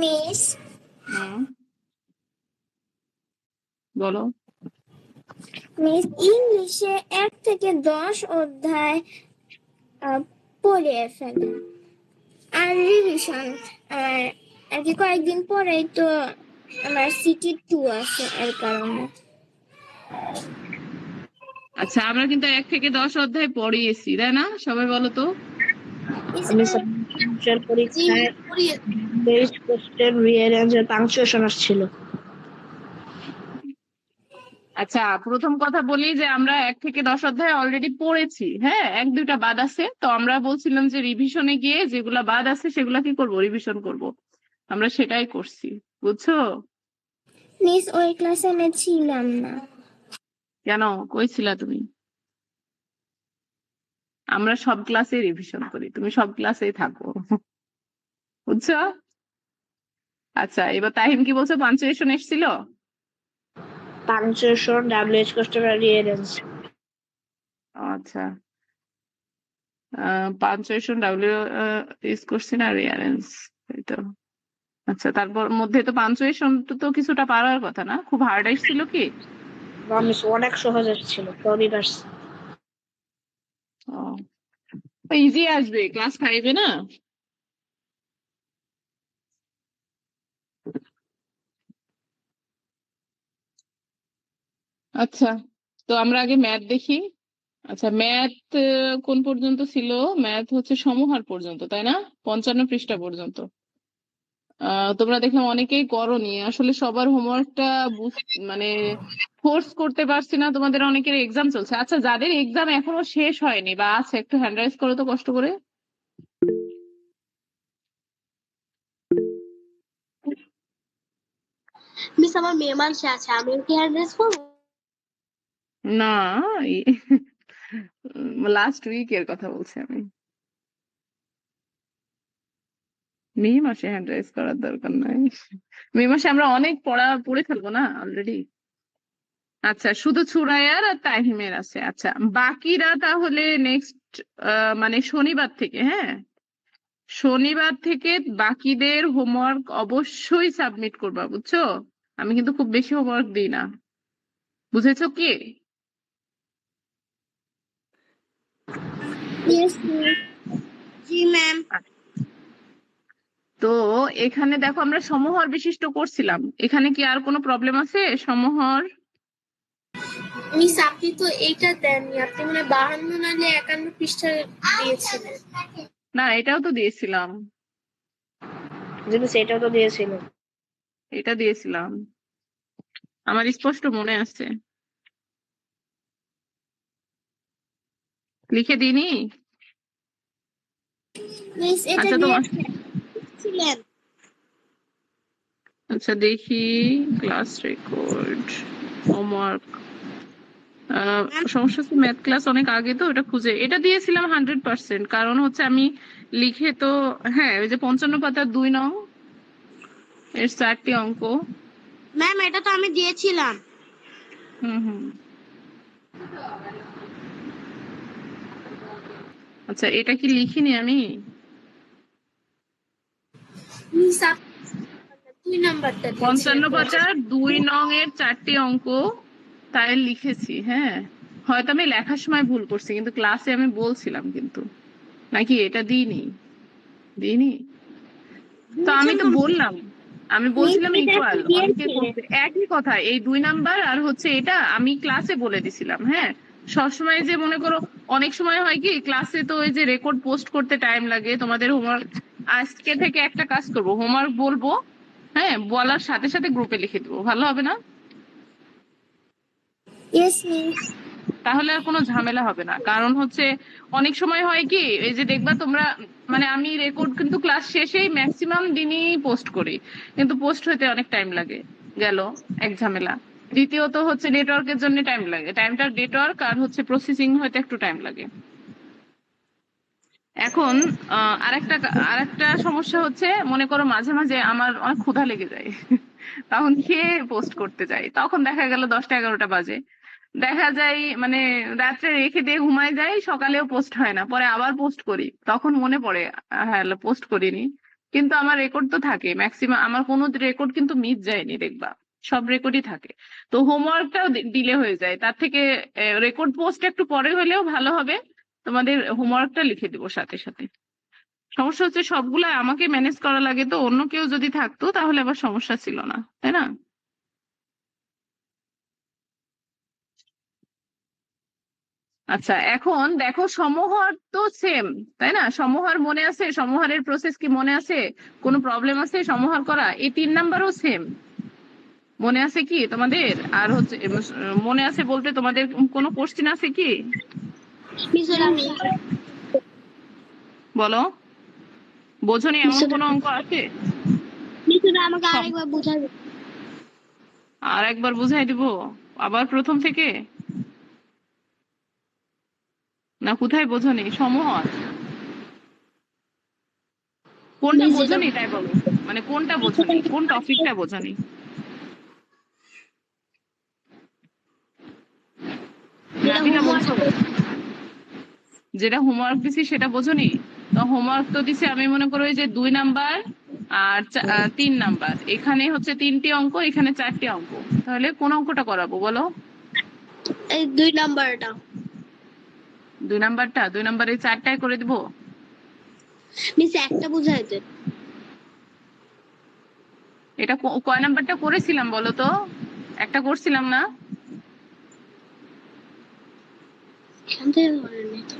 Miss হুম, বলো। Miss ইংলিশে 1 থেকে 10 অধ্যায় পড়িয়ে ফেলে আর রিভিশন আর কি কয়েকদিন পরেই তো আমার সিটি 2 আছে এর কারণে। আচ্ছা, আমরা কিন্তু 1 থেকে 10 অধ্যায় পড়িয়েছি, তাই না? সবাই বলো তো। আমি স্যার পরীক্ষায় বেস্ট কোশ্চেন রিয়ারেঞ্জ এর পাংচুয়েশন আসছিল। আচ্ছা, প্রথম কথা বলি যে আমরা 1 থেকে 10 অধ্যায় অলরেডি পড়েছি। হ্যাঁ, 1-2টা বাদ আছে, তো আমরা বলছিলাম যে রিভিশনে গিয়ে যেগুলা বাদ আছে সেগুলা কি করব, রিভিশন করব। আমরা সেটাই করছি, বুঝছো? মিস ওই ক্লাসে আমি ছিলাম না। কেন, কই ছিলা তুমি? আমরা সব ক্লাসে রিভিশন করি, তুমি সব ক্লাসেই থাকো, বুঝছো? আচ্ছা, এবার তাহিম কি বলছো, পাঞ্চুয়েশন এসেছিল? পাংচুয়েশন, ডাব্লিউএইচ কোশ্চেন আর রিয়ারেঞ্জ। আচ্ছা, পাঞ্চুয়েশন, ডাব্লিউ ইউজ করছি না, রিয়ারেন্স, এই তো। আচ্ছা, তারপর মধ্যে তো পাঞ্চুয়েশন তো কিছুটা পারার কথা না, খুব হার্ড এসেছিল কি? মিস অনেক সহজ আসছিল, সরি বাস। ও, ইজি আসবে ক্লাস 5-এ না। আচ্ছা, তো আমরা আগে ম্যাথ দেখি। আচ্ছা, ম্যাথ কোন পর্যন্ত ছিল? ম্যাথ হচ্ছে সমহার পর্যন্ত, তাই না? 55 পৃষ্ঠা পর্যন্ত। তোমরা দেখলাম অনেকেই করোনি, আসলে সবার হোমওয়ার্কটা মানে ফোর্স করতে পারছি না, তোমাদের অনেকের এক্সাম চলছে। আচ্ছা, যাদের এক্সাম এখনো শেষ হয়নি বা আছে, একটু হ্যান্ড রাইজ করো তো কষ্ট করে। মিস আমার মে মাসে আছে, আমি কি অ্যাড্রেস করব? না, লাস্ট উইকের কথা বলছি আমি। মে মাসে হ্যান্ড রাইজ করার দরকার নাই, মে মাসে আমরা অনেক পড়ে ফেলবো না অলরেডি। আচ্ছা, শুধু ছুরায়ার আর তাহিমের আছে। আচ্ছা, বাকিরা তাহলে নেক্সট মানে শনিবার থেকে, হ্যাঁ, শনিবার থেকে বাকিদের হোমওয়ার্ক অবশ্যই সাবমিট করবা, বুঝছো? আমি কিন্তু খুব বেশি হোমওয়ার্ক দিই না, বুঝেছো কি? Yes miss. জি ম্যাম। তো এখানে দেখো আমরা সমহর বিশিষ্ট করছিলাম, এখানে কি আর কোনো প্রবলেম আছে সমহর? মিস আপনি তো এইটা দেননি, আপনি মানে 52 নাহলে 51 পৃষ্ঠা দিয়েছিলেন। না, এটাও তো দিয়েছিলাম, জি মিস এটাও তো দিয়েছিল। এটা দিয়েছিলাম, আমার স্পষ্ট মনে আছে, লিখে দিইনি? মিস এটা আচ্ছা, তোমার, দিয়েছিলেন। আচ্ছা দেখি, ক্লাস রেকর্ড, হোমওয়ার্ক, সমস্যা হচ্ছে ম্যাথ ক্লাস অনেক আগে, তো এটা খুঁজে, এটা দিয়েছিলাম 100%, কারণ হচ্ছে আমি লিখে তো, হ্যাঁ, ওই যে 55 পাতার 2 নং এর 4টি অঙ্ক। ম্যাম এটা তো আমি দিয়েছিলাম। হুম হুম। আচ্ছা, এটা কি লিখিনি আমি? মিস 2 নাম্বারটা 55 দিয়েছিলেন। পাতার 2 নং এর 4টি অঙ্ক তাই লিখেছি। হ্যাঁ, হয়তো আমি লেখার সময় ভুল করছি, কিন্তু ক্লাসে আমি বলছিলাম কিন্তু, নাকি এটা দিইনি? দিইনি তো, আমি তো বললাম, আমি মিস বলছিলাম এটা আপনি ইকুয়াল, অনেকে দিয়েছিলেন। করতে একই কথা, এই 2 নাম্বার আর হচ্ছে এটা আমি ক্লাসে বলে দিছিলাম। হ্যাঁ, সবসময় যে মনে করো, অনেক সময় হয় কি ক্লাসে তো ওই যে রেকর্ড পোস্ট করতে টাইম লাগে, তোমাদের হোমওয়ার্ক আজকে থেকে একটা কাজ করবো, হোমওয়ার্ক বলবো, হ্যাঁ, বলার সাথে সাথে গ্রুপে লিখে দেবো, ভালো হবে না? Yes miss. তাহলে আর কোনো ঝামেলা হবে না, কারণ হচ্ছে অনেক সময় হয় কি, এই যে দেখবা তোমরা, মানে আমি রেকর্ড কিন্তু ক্লাস শেষেই ম্যাক্সিমাম দিনই পোস্ট করি, কিন্তু পোস্ট হইতে অনেক টাইম লাগে, গেল এক ঝামেলা। দ্বিতীয়ত হচ্ছে নেটওয়ার্কের জন্য টাইম লাগে, টাইমটা নেটওয়ার্ক আর হচ্ছে প্রসেসিং হইতে একটু টাইম লাগে। এখন আরেকটা আরেকটা সমস্যা হচ্ছে, মনে করো মাঝে মাঝে আমার অনেক ক্ষুধা লেগে যায়, তখন খেয়ে পোস্ট করতে যাই, তখন দেখা গেল 10টা 11টা বাজে, দেখা যায় মানে রাত্রে রেখে দিয়ে ঘুমায় যাই, সকালেও পোস্ট হয় না, পরে আবার পোস্ট করি, তখন মনে পড়ে হ্যাঁ পোস্ট করিনি। কিন্তু আমার রেকর্ড তো থাকে ম্যাক্সিমাম, আমার কোনো রেকর্ড কিন্তু মিস যায়নি, দেখবা সব রেকর্ডই থাকে। তো হোমওয়ার্কটাও ডিলে হয়ে যায়, তার থেকে রেকর্ড পোস্ট একটু পরে হলেও ভালো হবে, তোমাদের হোমওয়ার্কটা লিখে দিব সাথে সাথে। সমস্যা হচ্ছে সবগুলা আমাকে ম্যানেজ করা লাগে, তো অন্য কেউ যদি থাকতো তাহলে আবার সমস্যা ছিল না, তাই না? আচ্ছা, এখন দেখো সমহার তো সেম, তাই না? সমহার মনে আছে? সমহারের প্রসেস কি মনে আছে? কোনো প্রবলেম আছে সমহার করা? এই 3 নাম্বারও সেম মনে আছে কি তোমাদের? আর হচ্ছে মনে আছে বলতে তোমাদের কোনো কোশ্চেন আছে কি? মিস আমি বলো, বোঝনি এমন কোনো অঙ্ক আছে? মিস আমাকে আরেকবার বুঝাই দিন। আর একবার বুঝাই দিব আবার প্রথম থেকে? না কোথায় বোঝনি সমহার? কোনটা মিস বোঝনি তাই বলো, মানে কোনটা বোঝনি, কোন টপিকটা বোঝনি? নাবিলা বলছো যেটা হোমওয়ার্ক দিছি সেটা বোঝনি? তো হোমওয়ার্ক তো দিছি আমি মনে করো যে 2 নাম্বার আর 3 নাম্বার, এখানে হচ্ছে 3টি অঙ্ক, এখানে 4টি অঙ্ক, তাহলে কোন অঙ্কটা করাবো বলো? এই 2 নাম্বারটা। 2 নাম্বারটা? 2 নাম্বারে 4টায় করে দিব? মিস একটা বুঝাই দেন। এটা কয় নাম্বারটা করেছিলাম বলো তো? একটা করছিলাম না? এখান থেকে ধরেন নি তো।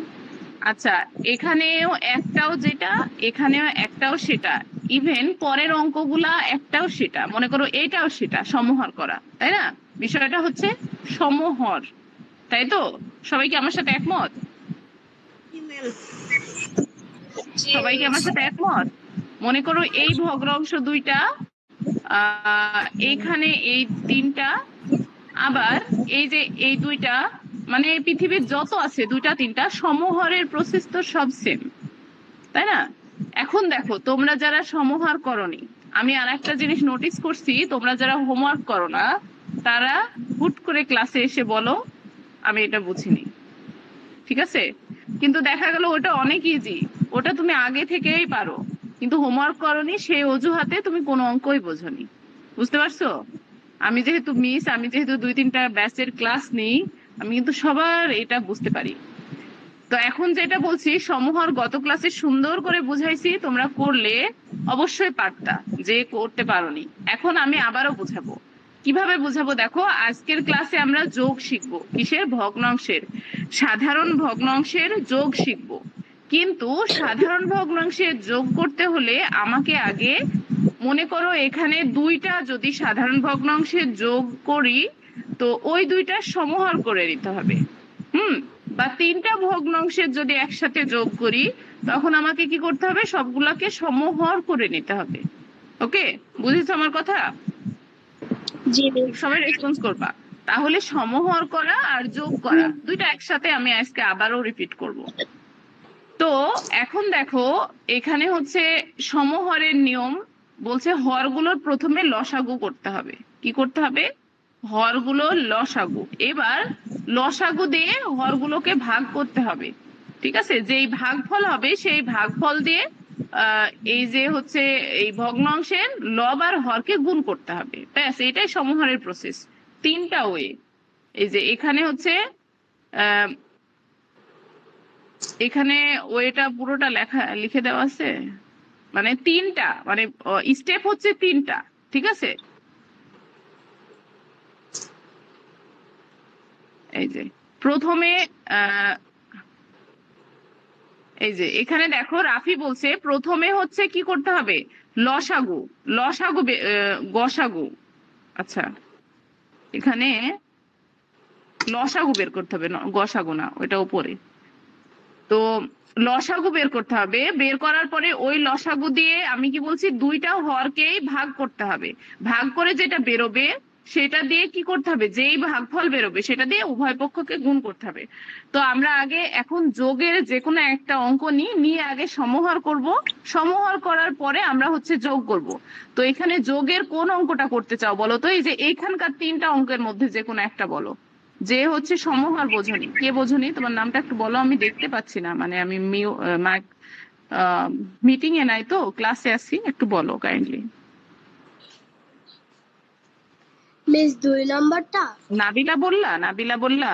আচ্ছা, এখানেও একটাও যেটা, এখানেও একটাও সেটা, ইভেন পরের অঙ্কগুলা একটাও সেটা, মনে করো এটাও সেটা, সমহর করা, তাই না? বিষয়টা হচ্ছে সমহর, তাই তো? সবাই কি আমার সাথে একমত? সবাই কি আমার সাথে একমত? মনে করো এই ভগ্নাংশ দুইটা, এইখানে এই 3টা, আবার এই যে এই 2টা, মানে এই পৃথিবীর যত আছে 2টা 3টা সমহরের প্রসেস তো সব সেম, তাই না? এখন দেখো তোমরা যারা সমহার করনি, আমি আর একটা জিনিস নোটিস করছি, তোমরা যারা হোমওয়ার্ক করো না তারা হুট করে ক্লাসে এসে বলো আমি এটা বুঝিনি, ঠিক আছে? কিন্তু দেখা গেল ওটা অনেক ইজি, ওটা তুমি আগে থেকেই পারো, কিন্তু হোমওয়ার্ক করনি সেই অজুহাতে তুমি কোনো অঙ্কই বোঝনি। বুঝতে পারছো? আমি যেহেতু মিস, আমি যেহেতু 2-3টা ব্যাচের ক্লাস নিই, আমি কিন্তু সবার এটা বুঝতে পারি। তো এখন যেটা বলছি, সমহর গত ক্লাসে সুন্দর করে বুঝাইছি, তোমরা করলে অবশ্যই পারতা, যে করতে পারোনি। এখন আমি আবারও বুঝাবো, কিভাবে বুঝাবো দেখো। আজকের ক্লাসে আমরা যোগ শিখবো, কিসের? ভগ্নাংশের, সাধারণ ভগ্নাংশের যোগ শিখবো। কিন্তু সাধারণ ভগ্নাংশের যোগ করতে হলে আমাকে আগে, মনে করো এখানে 2টা যদি সাধারণ ভগ্নাংশের যোগ করি, তো ওই 2টার সমহর করে নিতে হবে। বা 3টা ভগ্নাংশের যদি একসাথে যোগ করি, তখন আমাকে কি করতে হবে? সবগুলাকে সমহর করে নিতে হবে। ওকে, বুঝেছো আমার কথা? জি মিস। সবাই রেসপন্স করবা। তাহলে সমহর করা আর যোগ করা দুইটা একসাথে আমি আজকে আবারও রিপিট করব। তো এখন দেখো, এখানে হচ্ছে সমহরের নিয়ম বলছে হরগুলোর প্রথমে লসাগু করতে হবে। কি করতে হবে? হরগুলোর লসাগু। এবার লসাগু দিয়ে হরগুলোকে ভাগ করতে হবে, ঠিক আছে? যেই ভাগফল হবে সেই ভাগফল দিয়ে এই যে হচ্ছে এই ভগ্নাংশের লব আর হরকে গুণ করতে হবে, ব্যাস এটাই সমহরের প্রসেস। 3টা ওয়ে, এই যে এখানে হচ্ছে আহ এখানে ওয়েটা পুরোটা লিখে দেওয়া আছে, মানে 3টা, মানে স্টেপ হচ্ছে 3টা, ঠিক আছে? এই যে প্রথমে এই যে এখানে দেখো রাফি বলছে প্রথমে হচ্ছে কি করতে হবে? লসাগু, লসাগু গসাগু, আচ্ছা এখানে লসাগু বের করতে হবে, গসাগু না, ওইটা উপরে। তো লসাগু বের করতে হবে, বের করার পরে ওই লসাগু দিয়ে আমি কি বলছি? 2টা হরকেই ভাগ করতে হবে, ভাগ করে যেটা বেরোবে সেটা দিয়ে কি করতে হবে? যেই ভাগফল বেরোবে সেটা দিয়ে উভয় পক্ষকে গুণ করতে হবে। তো আমরা আগে এখন যোগের যে কোনো একটা অঙ্ক নিয়ে আগে সমহর করব, সমহর করার পরে আমরা হচ্ছে যোগ করব। তো এখানে যোগের কোন অঙ্কটা করতে চাও বলো তো? এই যে এইখানকার 3টা অঙ্কের মধ্যে যে কোনো একটা বলো, যে হচ্ছে সমহার বোঝনি। কে বোঝনি? তোমার নামটা একটু বলো, আমি দেখতে পাচ্ছি না, মানে আমি মিটিং এ নাই তো, ক্লাসে আছি, একটু বলো কাইন্ডলি। মিস 2 নাম্বারটা। নাবিলা বললা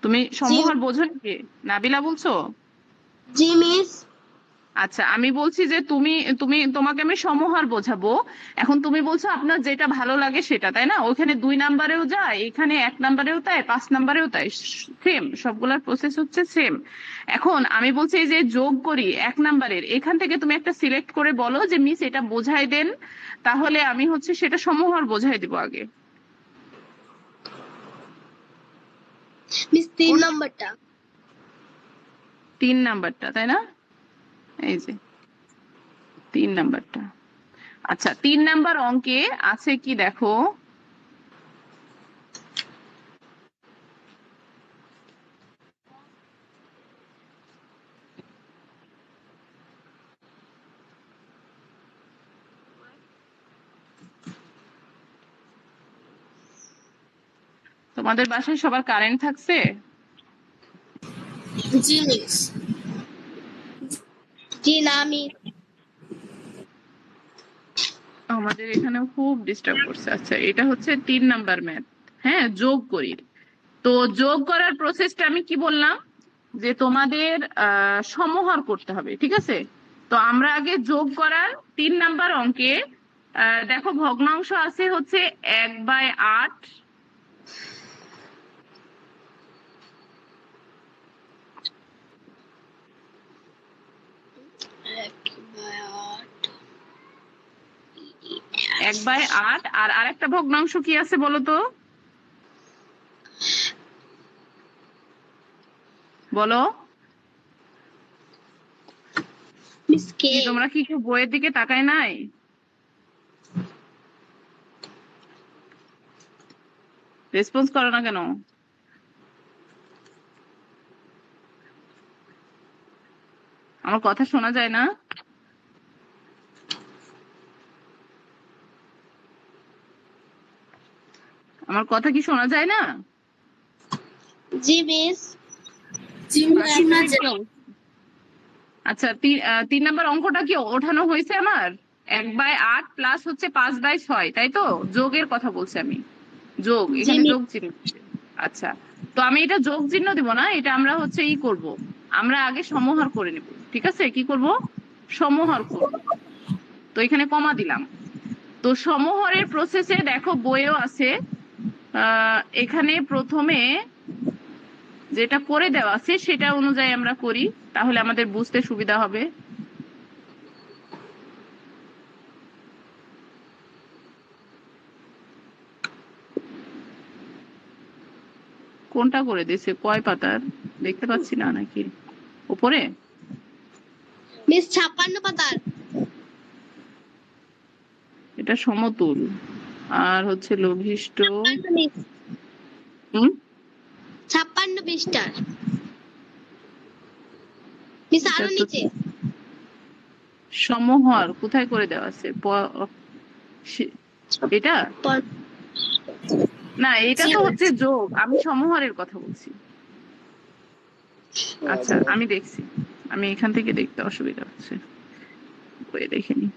তুমি জি সমহার বোঝো নাকি? নাবিলা বলছো? জি মিস। আচ্ছা, আমি বলছি যে তুমি তুমি তোমাকে আমি সমহার বোঝাবো। এখন তুমি বলছো আপনার যেটা ভালো লাগে সেটা, তাই না? ওখানে 2 নাম্বারেও যায়, এখানে 1 নাম্বারেও তাই, 5 নাম্বারেও তাই, সেম, সবগুলার প্রসেস হচ্ছে সেম। এখন আমি বলছি এই যে যোগ করি 1 নাম্বারের, এখান থেকে তুমি একটা সিলেক্ট করে বলো যে মিস এটা বোঝাই দেন, তাহলে আমি হচ্ছে সেটা সমহার বোঝাই দিব আগে। মিস 3 কোন নাম্বারটা। 3 নাম্বারটা, তাই না? এই যে 3 নাম্বারটা। আচ্ছা, 3 নাম্বার অঙ্কে আছে কি দেখো। তোমাদের বাসায় সবার কারেন্ট থাকছে? জি মিস। জি না মিস। আমাদের এখানে খুব ডিস্টার্ব করছে। আচ্ছা, এটা হচ্ছে 3 নাম্বার ম্যাথ। হ্যাঁ, যোগ করি। তো যোগ করার প্রসেসটা আমি কি বললাম, যে তোমাদের সমহর করতে হবে, ঠিক আছে? তো আমরা আগে যোগ করার 3 নাম্বার অঙ্কে দেখো ভগ্নাংশ আছে হচ্ছে 1/8, 1/8, আর আরেকটা ভগ্নাংশ কি আছে বলো তো, বলো। মিস কে। কি তোমরা কি কেউ বইয়ের দিকে তাকায় নাই? রেসপন্স করো না কেন? আমার কথা শোনা যায় না? আমার কথা কি শোনা যায় না? জি মিস। জি মিস শোনা যায়। আচ্ছা, 3 নাম্বার অঙ্কটা কি ওঠানো হয়েছে আমার? 1/8 প্লাস হচ্ছে 5/6, তাই তো? যোগের কথা বলছি আমি, যোগ, জি এখানে মিস। যোগ চিহ্ন আছে। আচ্ছা, তো আমি এটা যোগ চিহ্ন দিব না, এটা আমরা হচ্ছে ই করব, আমরা আগে সমহার করে নেব, ঠিক আছে? কি করব? সমহার করব। তো এখানে কমা দিলাম। তো সমহরের প্রসেসে দেখো বইও আছে, এখানে প্রথমে যেটা করে দেওয়া আছে সেটা অনুযায়ী আমরা করি, তাহলে আমাদের বুঝতে সুবিধা হবে। কোনটা করে দিছে, কয় পাতার দেখতে পাচ্ছি না নাকি উপরে? মিস 56 পাতার। এটা সমতুল, আর হচ্ছে লঘিষ্ঠ। 56 মিস। হুম, 56 পৃষ্ঠার। মিস এটা আরো তো নিচে। সমহর কোথায় করে দেওয়া আছে? এটা পর- না, এটা জি তো মিস। হচ্ছে যোগ, আমি সমহরের কথা বলছি। আচ্ছা, আমি দেখছি, আমি এখান থেকে দেখতে অসুবিধা হচ্ছে, বইয়ে দেখে নি।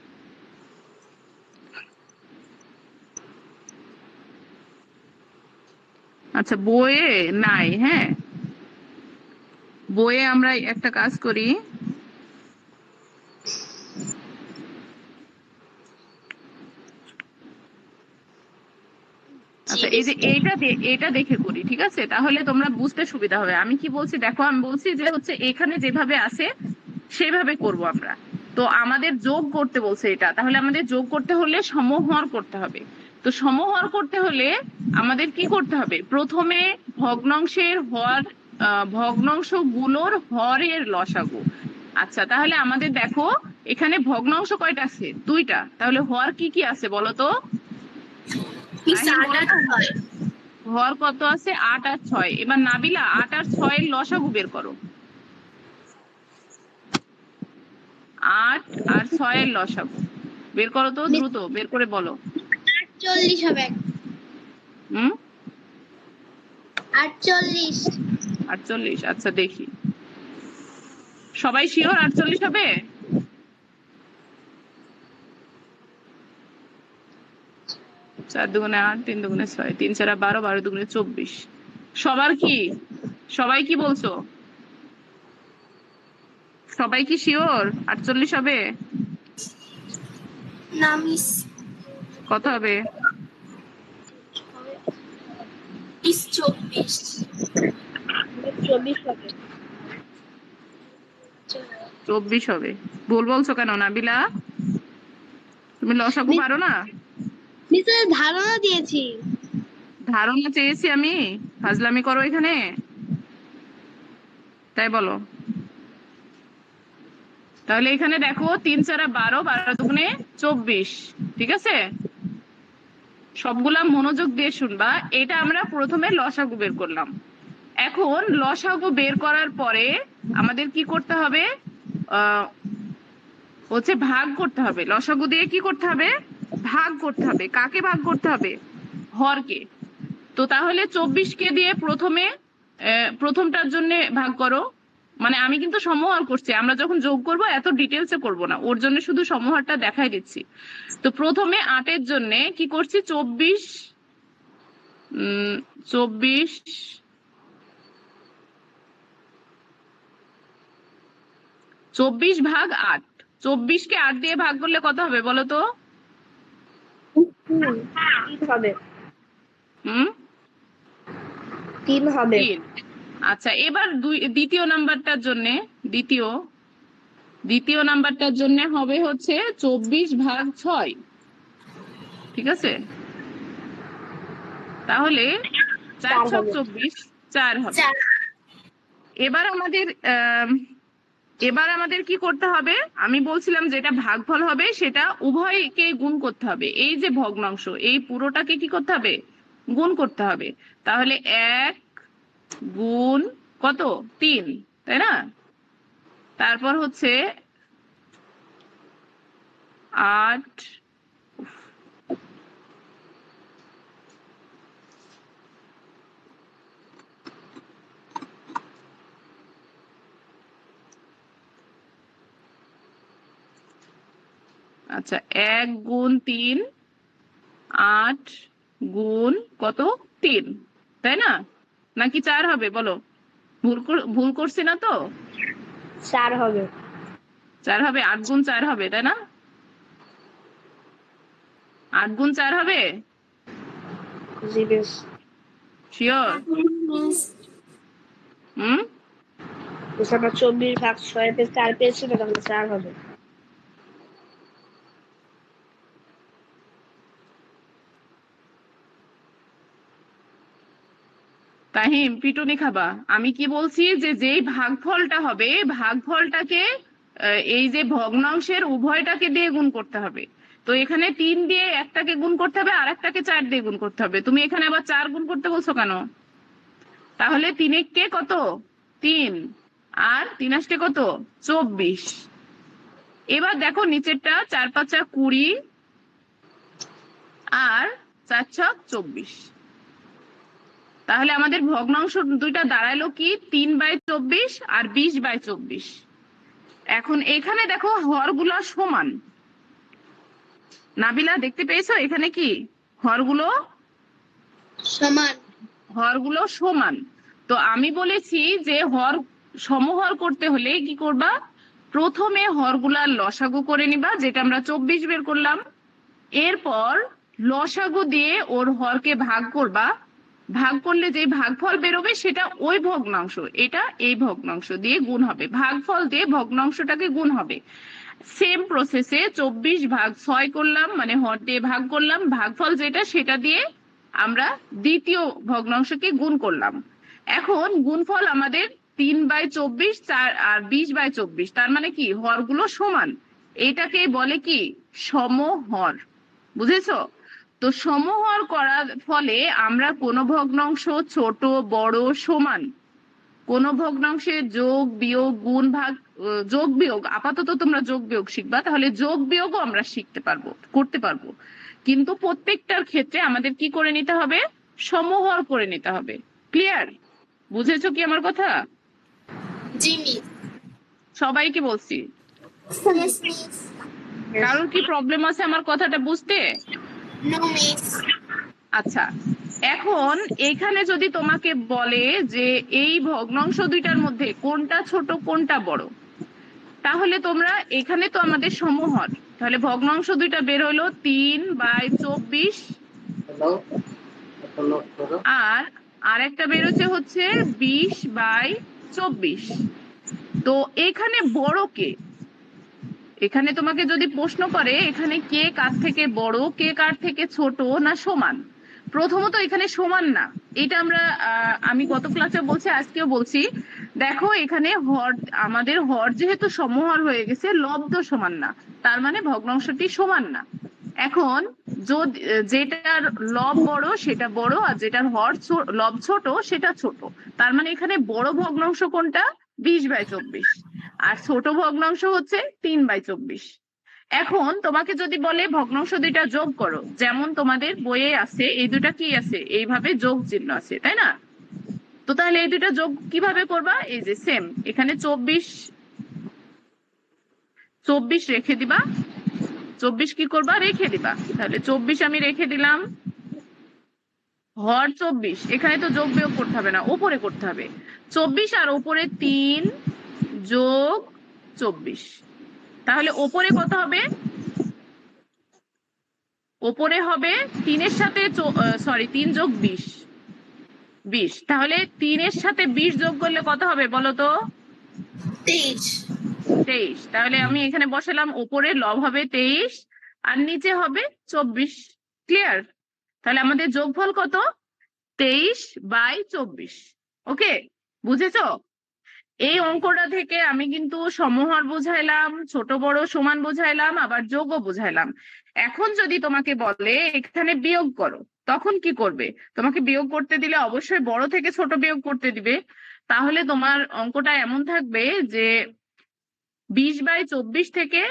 আচ্ছা, বইয়ে নাই। হ্যাঁ, বইয়ে আমরা একটা কাজ করি, জি আচ্ছা এই মিস। যে এটা দেখে করি, ঠিক আছে? তাহলে তোমরা বুঝতে সুবিধা হবে। আমি কি বলছি দেখো, আমি বলছি যে হচ্ছে এখানে যেভাবে আছে সেভাবে করব আমরা। তো আমাদের যোগ করতে বলছে এটা, তাহলে আমাদের যোগ করতে হলে সমহর করতে হবে। তো সমহর করতে হলে আমাদের কি করতে হবে? প্রথমে ভগ্নাংশের হর, ভগ্নাংশ গুলোর হরের লসাগু। আচ্ছা, তাহলে আমাদের দেখো এখানে ভগ্নাংশ কয়টা আছে? 2টা। তাহলে হর কি কি আছে বলো তো? মিস আহিম 8 বলো আর তো, 6। হর কত আছে? 8 আর 6। এবার নাবিলা 8 আর 6 এর লসাগু বের করো। 8 আর 6 এর লসাগু বের করো তো, মিস দ্রুত বের করে বলো। 48 হবে। হুম, 48। 48। আচ্ছা দেখি, সবাই শিওর 48 হবে? 4 দুগুণে 8, 3 দুগুণে 6, 3 4 12, 12 দুগুণে 24। সবার কি, সবাই কি বলছো? সবাই কি শিওর 48 হবে? না মিস, কত হবে? মিস 24। 24 হবে। 24 হবে। ভুল বলছো কেন নাবিলা? তুমি লসাগু পারো না? মিস ধারণা দিয়েছি। ধারণা চেয়েছি আমি? ফাজলামি করো এখানে, তাই বলো। তাহলে এখানে দেখো 3 4 12, 12 দুগুণে 24, ঠিক আছে? সবগুলা মনোযোগ দিয়ে শুনবা। এটা আমরা প্রথমে লসাগু বের করলাম। এখন লসাগু বের করার পরে আমাদের কি করতে হবে? হচ্ছে ভাগ করতে হবে। লসাগু দিয়ে কি করতে হবে? ভাগ করতে হবে। কাকে ভাগ করতে হবে? হরকে। তো তাহলে 24কে দিয়ে প্রথমে প্রথমটার জন্য ভাগ করো। মানে আমি কিন্তু সমহর করছি, আমরা যখন যোগ করব এত ডিটেলসে করব না, ওর জন্য শুধু সমহরটা দেখাই দিচ্ছি। তো প্রথমে 8-এর জন্য কি করছি? 24 ভাগ 8। 24কে 8 দিয়ে ভাগ করলে কত হবে বলো তো? 3 হবে। হুম, 3 হবে। 3। আচ্ছা, এবার দ্বিতীয় নাম্বারটার জন্য, দ্বিতীয় নাম্বারটার জন্য হবে হচ্ছে 24 ভাগ 6, ঠিক আছে? তাহলে 4 6 24, 4 হবে। এবার আমাদের কি করতে হবে? আমি বলছিলাম যেটা ভাগফল হবে সেটা উভয়কে গুণ করতে হবে। এই যে ভগ্নাংশ, এই পুরোটাকে কি করতে হবে? গুণ করতে হবে। তাহলে 1 গুণ কত? 3, তাই না? তারপর হচ্ছে 8, আচ্ছা 1 গুণ 3, 8 গুণ কত? 3, তাই না? নাকি 4 হবে বলো? ভুল করছি না তো? 4 হবে। 4 হবে। 8 গুণ 4 হবে, তাই না? 8 গুণ 4 হবে? জি মিস। শিওর? মিস হুম, আমরা 24 ভাগ 6 পেয়ে 4 পেয়েছি না, তাহলে 4 হবে। তাহিম পিটুনি খাবা। আমি কি বলছি যে যেই ভাগফলটা হবে, ভাগফলটাকে এই যে ভগ্নাংশের উভয়টাকে দিয়ে গুণ করতে হবে। তো এখানে 3 দিয়ে একটাকে গুণ করতে হবে, আর একটাকে 4 দিয়ে গুণ করতে হবে। তুমি এখানে আবার 4 গুণ করতে বলছো কেন? তাহলে 3 কে কত? 3, আর 3 আসতে কত? 24। এবার দেখো নিচেরটা 4 5 20, আর 4 6 24। তাহলে আমাদের ভগ্নাংশ দুইটা দাঁড়ালো কি? 3/24 আর 20/24। এখন এখানে দেখো হরগুলো সমান। নাবিলা দেখতে পেয়েছো এখানে কি হরগুলো? সমান। হরগুলো সমান। তো আমি বলেছি যে সমহর করতে হলে কি করবা? প্রথমে হরগুলার লসাগু করে নিবা, যেটা আমরা 24 বের করলাম। এরপর লসাগু দিয়ে ওর হরকে ভাগ করবা। ভাগ করলে যে ভাগফল বেরোবে সেটা ওই ভগ্নাংশ, এটা এই ভগ্নাংশ দিয়ে গুণ হবে। ভাগফল দিয়ে ভগ্নাংশটাকে গুণ হবে। সেম প্রসেসে 24 ভাগ 6 করলাম, মানে হর দিয়ে ভাগ করলাম, ভাগফল যেটা সেটা দিয়ে আমরা দ্বিতীয় ভগ্নাংশকে গুণ করলাম। এখন গুণফল আমাদের 3/24, 4 আর 20/24। তার মানে কি হরগুলো সমান। এটাকে বলে কি? সমহর। বুঝেছো? তো সমহর করার ফলে আমরা কোন ভগ্নাংশ ছোট বড় সমান, কোন ভগ্নাংশের যোগ বিয়োগ গুণ ভাগ, যোগ বিয়োগ আপাতত তোমরা যোগ বিয়োগ শিখবা, তাহলে যোগ বিয়োগও আমরা শিখতে পারবো, করতে পারবো। কিন্তু প্রত্যেকটার ক্ষেত্রে আমাদের কি করে নিতে হবে? সমহর করে নিতে হবে। ক্লিয়ার? বুঝেছো কি আমার কথা? জি মিস। সবাইকে বলছি। মিস কারোর কি প্রবলেম আছে আমার কথাটা বুঝতে? No miss. আচ্ছা, এখন এখানে যদি তোমাকে বলে যে এই ভগ্নাংশ দুইটার মধ্যে কোনটা ছোট কোনটা বড়, তাহলে তোমরা এখানে তো আমাদের সমহর, তাহলে ভগ্নাংশ দুইটা বের হলো 3/24 আর আরেকটা বেরোচ্ছে হচ্ছে 20/24। তো এখানে বড় কে? এখানে তোমাকে যদি প্রশ্ন করে এখানে কে কার থেকে বড় কে কার থেকে ছোট না সমান, প্রথমত এখানে সমান না। এটা আমরা আমি গত ক্লাসে বলছি আজকেও বলছি, দেখো এখানে হর, আমাদের হর যেহেতু সমহর হয়ে গেছে, লব্ধ সমান না, তার মানে ভগ্নাংশটি সমান না। এখন যদি যেটার লব বড় সেটা বড় আর যেটার হর লব ছোট সেটা ছোট, তার মানে এখানে বড় ভগ্নাংশ কোনটা? 20/24 আর ছোট ভগ্নাংশ হচ্ছে 3/24। এখন তোমাকে যদি বলে ভগ্নাংশ দুইটা যোগ করো, যেমন তোমাদের বইয়ে আছে এই দুটা কি আছে এইভাবে যোগ চিহ্ন আছে, তাই না? তো তাহলে এই দুটা যোগ কিভাবে করবা? এই যে সেম, এখানে 24 রেখে দিবা, 24 কি করবা? রেখে দিবা। তাহলে 24 আমি রেখে দিলাম, হর 24, এখানে তো যোগ বিয়োগ করতে হবে না, উপরে করতে হবে। 24 আর উপরে 3 যোগ 24, তাহলে ওপরে কত হবে? ওপরে হবে 3-এর সাথে 3 যোগ 20, 20। তাহলে 3-এর সাথে 20 যোগ করলে কত হবে বলো তো? 23। 23। তাহলে আমি এখানে বসালাম, ওপরে লব হবে 23 আর নিচে হবে 24। ক্লিয়ার? তাহলে আমাদের যোগফল কত? 23/24। ওকে, বুঝেছো? এই অঙ্কটা থেকে আমি কিন্তু সমহর বুঝাইলাম, ছোট বড় সমান বুঝাইলাম, আবার যোগও বুঝাইলাম। এখন যদি তোমাকে বলে এখানে বিয়োগ করো, তখন কি করবে? তোমাকে বিয়োগ করতে দিলে অবশ্যই বড় থেকে ছোট বিয়োগ করতে দিবে। তাহলে তোমার অঙ্কটা এমন থাকবে যে 20/24 থেকে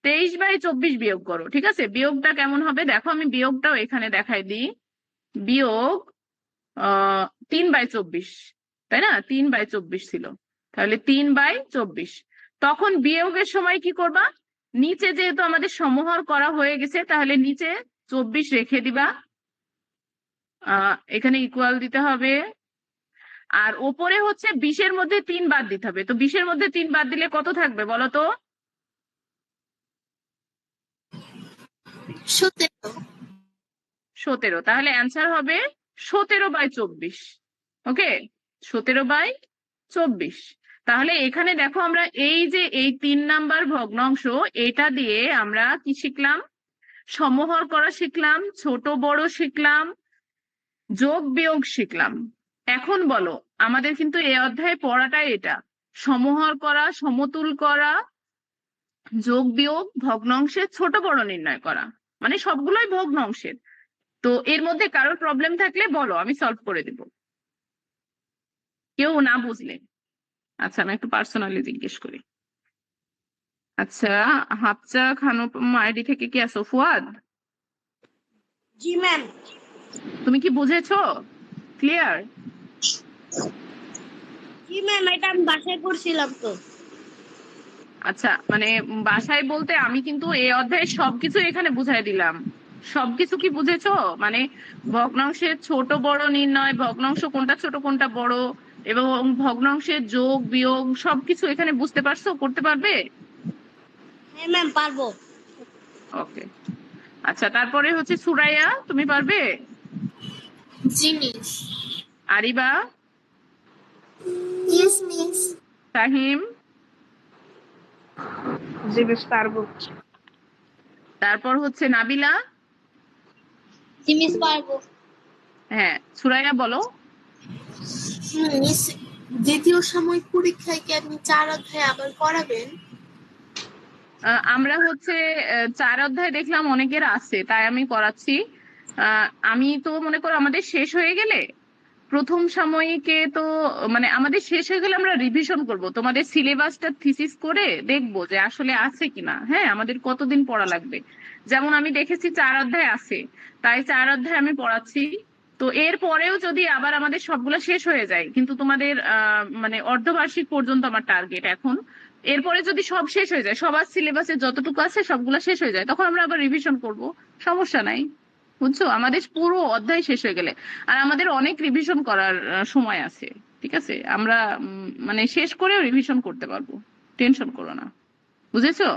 23/24 বিয়োগ করো। ঠিক আছে? বিয়োগটা কেমন হবে দেখো, আমি বিয়োগটাও এখানে দেখাই দিই। বিয়োগ 3/24, তাই না? 3/24 ছিল, তাহলে 3/24। তখন বিয়োগের সময় কি করবা? নিচে যেহেতু আমাদের সমহর করা হয়ে গেছে, তাহলে নিচে 24 রেখে দিবা, এখানে ইকুয়াল দিতে হবে। আর ওপরে হচ্ছে 20-এর মধ্যে 3 বাদ দিতে হবে। তো 20-এর মধ্যে 3 বাদ দিলে কত থাকবে বলো তো? 17। 17। তাহলে অ্যান্সার হবে 17/24। ওকে, 17/24। তাহলে এখানে দেখো আমরা এই যে এই 3 নাম্বার ভগ্নাংশ, এটা দিয়ে আমরা কি শিখলাম? সমহর করা শিখলাম, ছোট বড় শিখলাম, যোগ বিয়োগ শিখলাম। এখন বলো, আমাদের কিন্তু এই অধ্যায়ে পড়াটাই এটা, সমহর করা, সমতুল করা, যোগ বিয়োগ, ভগ্নাংশের ছোট বড় নির্ণয় করা, মানে সবগুলোই ভগ্নাংশের। তো এর মধ্যে কারোর প্রবলেম থাকলে বলো, আমি সলভ করে দিব, কেউ না বুঝলে। আচ্ছা, আমি একটু পার্সোনালি জিজ্ঞেস করি। আচ্ছা, হাফচা খানুম আইডি থেকে কি আসো? ফুয়াদ, জি ম্যাম। তুমি কি বুঝেছো? ক্লিয়ার? জি ম্যাম, এটা আমি বাসায় করছিলাম তো। আচ্ছা, মানে বাসায় বলতে আমি কিন্তু এই অধ্যায়ে সবকিছু এখানে বুঝাই দিলাম। সবকিছু কি বুঝেছো? মানে ভগ্নাংশের ছোট বড় নির্ণয়, ভগ্নাংশ কোনটা ছোট কোনটা বড়, এবং ভগ্নাংশের যোগ বিয়োগ সবকিছু এখানে বুঝতে পারছো, করতে পারবে? হ্যাঁ ম্যাম, পারবো। ওকে, আচ্ছা, তারপরে হচ্ছে সুরাইয়া, তুমি পারবে? জি miss. Ariba? Yes miss. Tahim? জি মিস, পারবো। তারপর হচ্ছে নাবিলা? জি মিস পারবো। হ্যাঁ, সুরাইয়া বলো। মিস, দ্বিতীয় সাময়িক পরীক্ষায় কি আপনি 4 অধ্যায় আবার করাবেন? আমরা হচ্ছে 4 অধ্যায় দেখলাম অনেকের আছে, তাই আমি করাচ্ছি। আমি তো মনে করো আমাদের শেষ হয়ে গেলে প্রথম সাময়িকে তো, মানে আমাদের শেষ হয়ে গেলে আমরা রিভিশন করব, তোমাদের সিলেবাসটা থিসিস করে দেখবো যে আসলে আছে কিনা। হ্যাঁ, আমাদের কতদিন পড়া লাগবে। যেমন আমি দেখেছি 4 অধ্যায় আছে, তাই 4 অধ্যায় আমি পড়াচ্ছি। তো এর পরেও যদি আবার আমাদের সবগুলো শেষ হয়ে যায়, কিন্তু তোমাদের মানে অর্ধবার্ষিক পর্যন্ত আমার টার্গেট এখন, এরপরে যদি সব শেষ হয়ে যায়, সবার সিলেবাসে যতটুকু আছে সবগুলো শেষ হয়ে যায়, তখন আমরা আবার রিভিশন করব, সমস্যা নাই। বুঝছো? আমাদের পুরো অধ্যায় শেষ হয়ে গেলে আর আমাদের অনেক রিভিশন করার সময় আছে। ঠিক আছে, আমরা মানে শেষ করেও রিভিশন করতে পারবো, টেনশন করো না। বুঝেছো?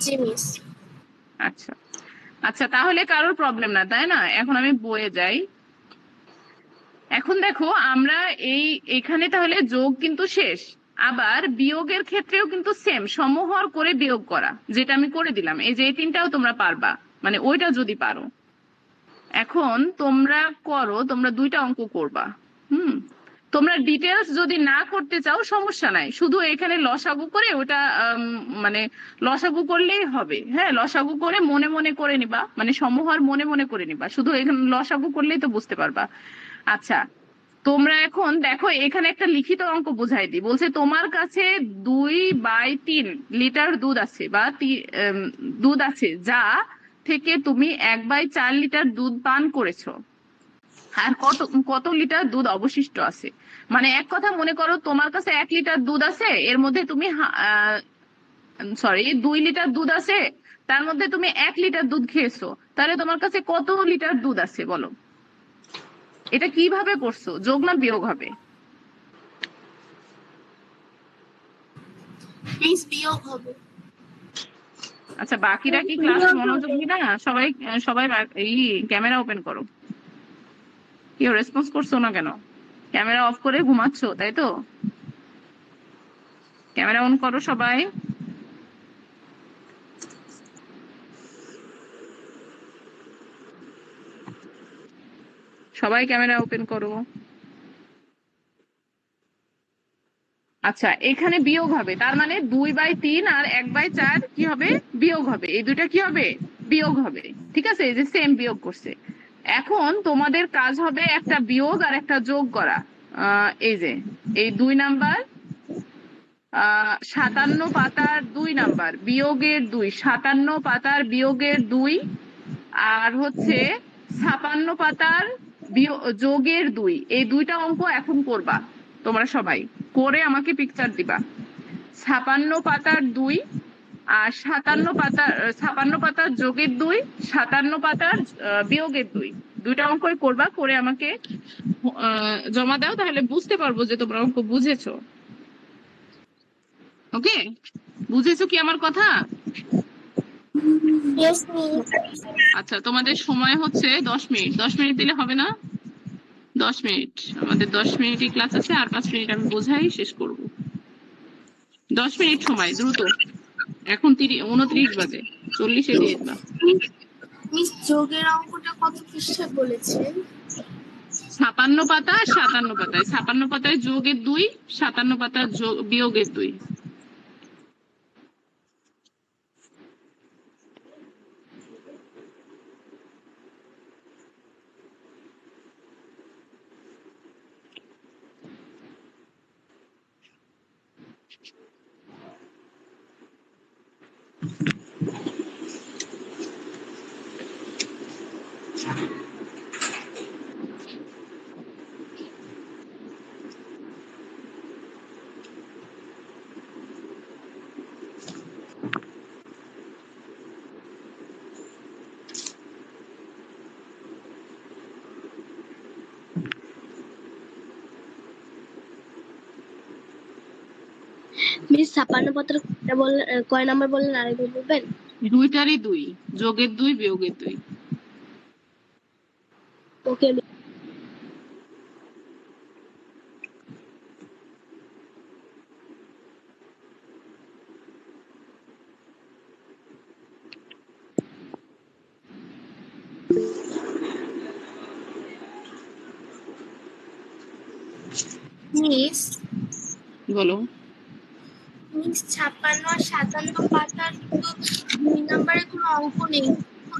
জি মিস। আচ্ছা আচ্ছা, তাহলে কারোর প্রবলেম না, তাই না? এখন আমি বইয়ে যাই। এখন দেখো আমরা এখানে তাহলে যোগ কিন্তু শেষ, আবার বিয়োগের ক্ষেত্রেও কিন্তু সেম সমহর করে বিয়োগ করা, যেটা আমি করে দিলাম। এই যে এই তিনটাও তোমরা পারবা, মানে ওইটা যদি পারো। এখন তোমরা করো, তোমরা দুইটা অঙ্ক করবা। তোমরা ডিটেলস যদি না করতে চাও সমস্যা নাই, শুধু এখানে লসাগু করে ওটা মানে লসাগু করলেই হবে। হ্যাঁ, লসাগু করে মনে মনে করে নিবা, মানে সমহর মনে মনে করে নিবা, শুধু এখানে লসাগু করলেই তো বুঝতে পারবা। আচ্ছা, তোমরা এখন দেখো এখানে একটা লিখিত অঙ্ক বুঝাই দিই। বলছে তোমার কাছে 2/3 লিটার দুধ আছে বা দুধ আছে, যা থেকে তুমি 1/4 লিটার দুধ পান করেছো, আর কত কত লিটার দুধ অবশিষ্ট আছে। মানে এক কথা মনে করো তোমার কাছে 1 লিটার দুধ আছে, এর মধ্যে তুমি 2 লিটার দুধ আছে, তার মধ্যে তুমি 1 লিটার দুধ খেয়েছো, তাহলে তোমার কাছে কত লিটার দুধ আছে বলো? এটা কিভাবে করছো, যোগ না বিয়োগ হবে? মিস বিয়োগ হবে। আচ্ছা, বাকিরা কি ক্লাস মনোযোগী না? সবাই সবাই এই ক্যামেরা ওপেন করো। কেউ রেসপন্স করছো না কেন? ক্যামেরা অফ করে ঘুমাচ্ছো তাই তো? ক্যামেরা অন করো সবাই। সবাই ক্যামেরা ওপেন করো। আচ্ছা, এখানে বিয়োগ হবে, তার মানে 2/3 আর 1/4 কি হবে? বিয়োগ হবে। এই দুইটা কি হবে? বিয়োগ হবে। ঠিক আছে, এই যে সেম বিয়োগ করছে। এখন তোমাদের কাজ হবে একটা বিয়োগ আর একটা যোগ করা। এই যে এই 2 নাম্বার 57 পাতার 2 নাম্বার বিয়োগের 2, 57 পাতার বিয়োগের 2, আর হচ্ছে 56 পাতার যোগের 2। এই দুইটা অঙ্ক এখন করবা তোমরা সবাই, করে আমাকে পিকচার দিবা। 56 পাতার 2 আর 57 পাতার যোগের 2, 57 পাতার বিয়োগের 2, দুইটা অঙ্কই করবা, করে আমাকে জমা দাও, তাহলে বুঝতে পারবো যে তোমরা অঙ্ক বুঝেছো। ওকে, বুঝেছো কি আমার কথা? Yes miss. আচ্ছা, তোমাদের সময় হচ্ছে 10 মিনিট। 10 মিনিট দিলে হবে না? 10 মিনিট, আমাদের 10 মিনিটই ক্লাস আছে, আর 5 মিনিট আমি বোঝাই শেষ করব। 10 মিনিট সময়, দ্রুত। এখন 29 বাজে, 40-এ দিয়ে দিবা। মিস যোগের অঙ্কটা কত পৃষ্ঠায় বলেছেন? 56 পাতা 57 পাতায়, 56 পাতায় যোগের 2, 57 পাতার বিয়োগের 2। মিস 56 পাতার কয় নাম্বার বললেন আরেকবার বলবেন? দুইটারই 2, যোগের 2 বিয়োগের 2। ওকে মিস বলো। মিস 56 আর 57 পাতার তো 2 নাম্বারে কোনো অঙ্ক নেই, তো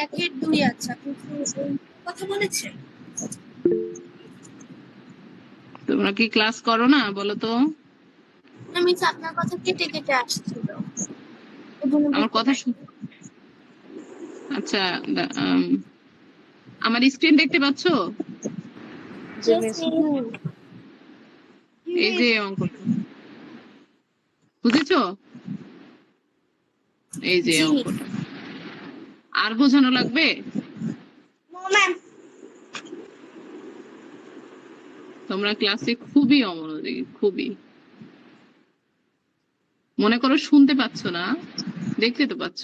একের 2 আছে। আপনি কি ওই কথা বলেছেন? তোমরা কি ক্লাস করো না বলো তো? না মিস, আপনার কথা কেটে কেটে আসছিল। আমার কথা আচ্ছা, আমার স্ক্রিন দেখতে পাচ্ছো? এই যে অঙ্কটা বুঝেছো? এই যে অঙ্কটা। আর বোঝানো লাগবে? ম্যাম তোমরা ক্লাসে খুবই অমনোযোগী, খুবই। মনে করো শুনতে পাচ্ছ না, দেখতে তো পাচ্ছ।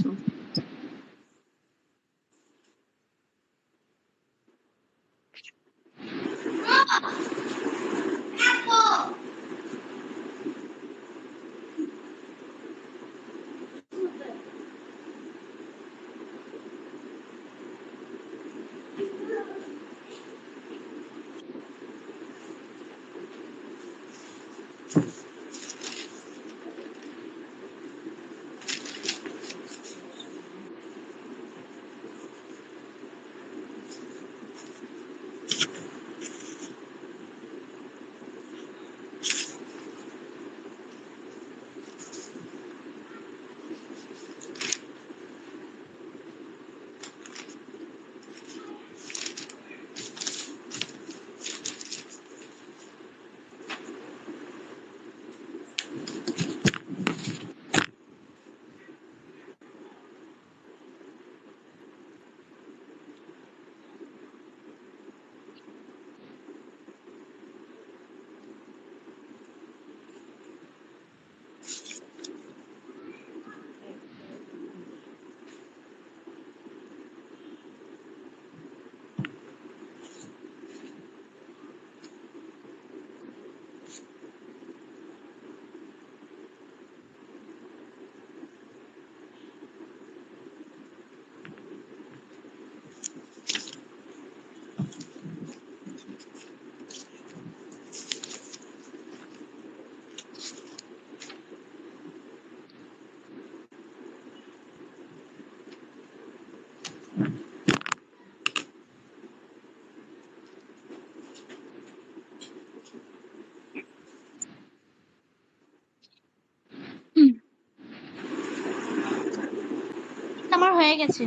আমার হয়ে গেছে।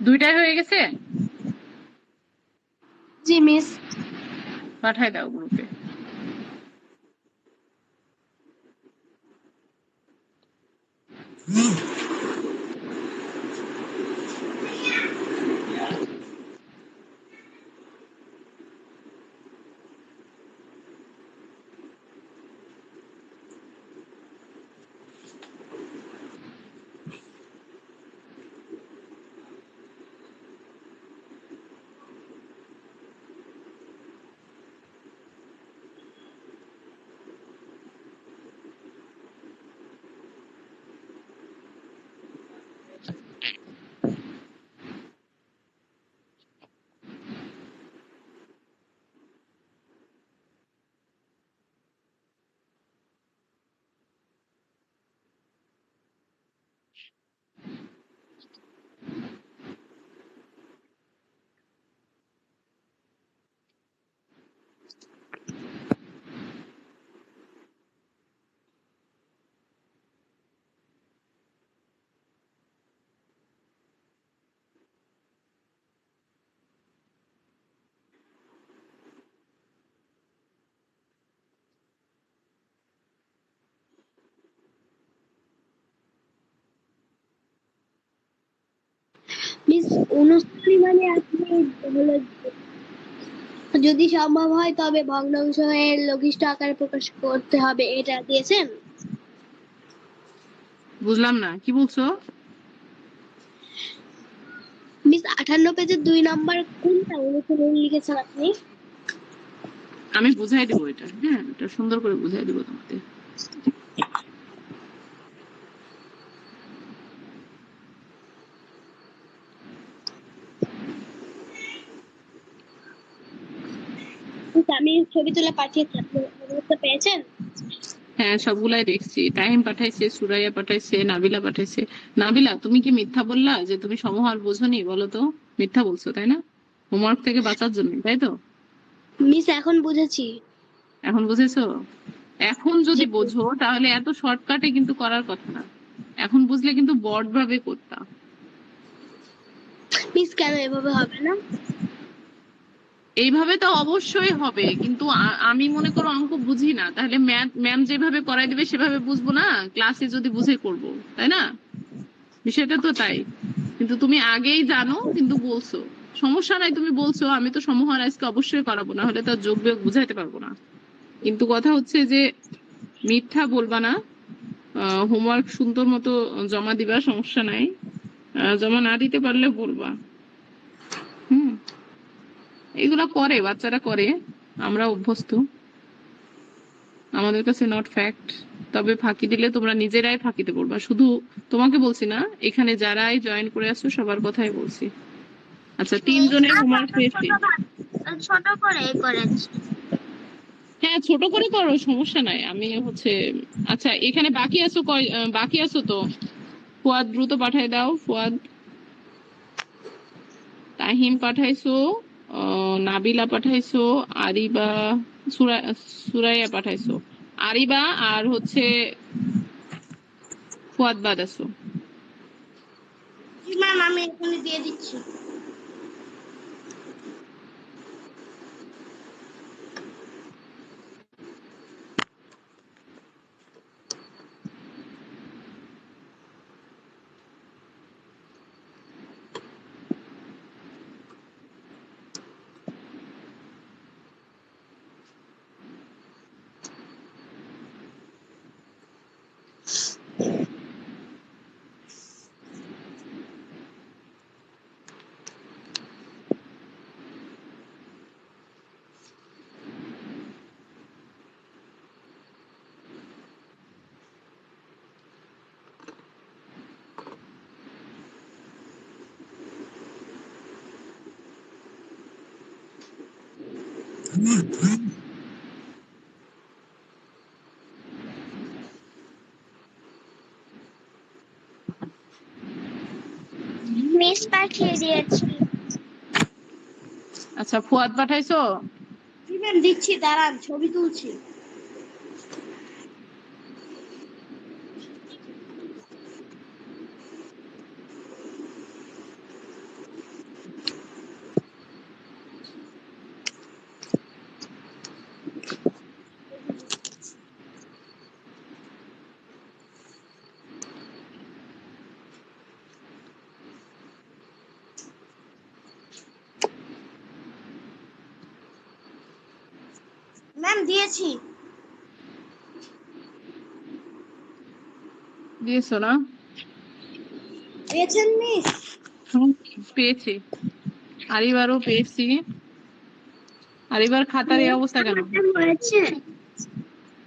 দুইটাই হয়ে গেছে? জি মিস। পাঠাই দাও গ্রুপে। মিস 69 মানে আপনি হলো যদি সম্ভব হয় তবে ভগ্নাংশ এর লঘিষ্ঠ আকারে প্রকাশ করতে হবে, এটা দিয়েছেন? বুঝলাম না, কি বলছো? মিস 58 পেজের 2 নাম্বার কোনটা অনুসরণ লিখেছেন আপনি? আমি বুঝাই দেবো এটা, হ্যাঁ, এটা সুন্দর করে বুঝাই দেবো তোমাদের। মিস, আমি ছবি তুলে পাঠিয়েছি, আপনি বুঝতে পেরেছেন? হ্যাঁ, সবগুলাই দেখছি। টাইম পাঠাইছে, সুরাইয়া পাঠাইছে, নাবিলা পাঠাইছে। নাবিলা, তুমি কি মিথ্যা বললা যে তুমি সমহার বোঝোনি? বলো তো, মিথ্যা বলছো তাই না? হোমওয়ার্ক থেকে বাঁচার জন্য, তাই তো? মিস এখন বুঝেছি। এখন বুঝেছো? এখন জি যদি বোঝো তাহলে এত শর্টকাটে কিন্তু করার কথা না। এখন বুঝলে কিন্তু বড ভাবে করতাম। মিস, কেন এভাবে হবে না? এইভাবে তো অবশ্যই হবে, কিন্তু আমি মনে করো অঙ্ক বুঝি না, তাহলে ম্যাম যেভাবে করাই দিবে সেভাবে বুঝবো না? ক্লাসে যদি বুঝে করব, তাই না? বিষয়টা তো তাই। কিন্তু তুমি আগেই জানো কিন্তু বলছো। সমস্যা নাই, তুমি বলছো, আমি তো সমহার আজকে অবশ্যই করাবো, না হলে তার যোগ বিয়োগ বুঝাইতে পারবো না। কিন্তু কথা হচ্ছে যে মিথ্যা বলবা না, হোমওয়ার্ক সুন্দর মতো জমা দিবা, সমস্যা নাই। জমা না দিতে পারলে বলবা। হুম, এগুলা করে, বাচ্চারা করে, আমরা অভ্যস্ত, আমাদের কাছে নট ফ্যাক্ট। তবে ফাঁকি দিলে তোমরা নিজেরাই ফাঁকিতে পড়বা, শুধু তোমাকে বলছি না, এখানে যারাই জয়েন করে আসছো সবার কথাই বলছি। আচ্ছা, 3 জনের হোমওয়ার্ক পেয়েছি। ছোট করে করেছি। হ্যাঁ, ছোট করে করো, সমস্যা নাই, আমি হচ্ছে। আচ্ছা, এখানে বাকি আছো বাকি আছো তো? ফুয়াদ দ্রুত পাঠাই দাও। ফুয়াদ, তাহিম পাঠাইছো, নাবিলা পাঠাইছো, আরিবা, সুরাইয়া পাঠাইছো। আরিবা আর হচ্ছে ফুয়াদ বাদ আছো। জি ম্যাম, আমি এখানে দিয়ে দিচ্ছি। মিস পাঠিয়ে দিয়েছি। আচ্ছা, ফুয়াদ পাঠাইছো? জি ম্যাম, দিচ্ছি, দাঁড়ান ছবি তুলছি। ম্যাম দিয়েছি। দিয়েছো না? পেয়েছেন মিস? পেয়েছি, আরিবারও পেয়েছি। আরিবার খাতার এই অবস্থা কেন? হয়েছে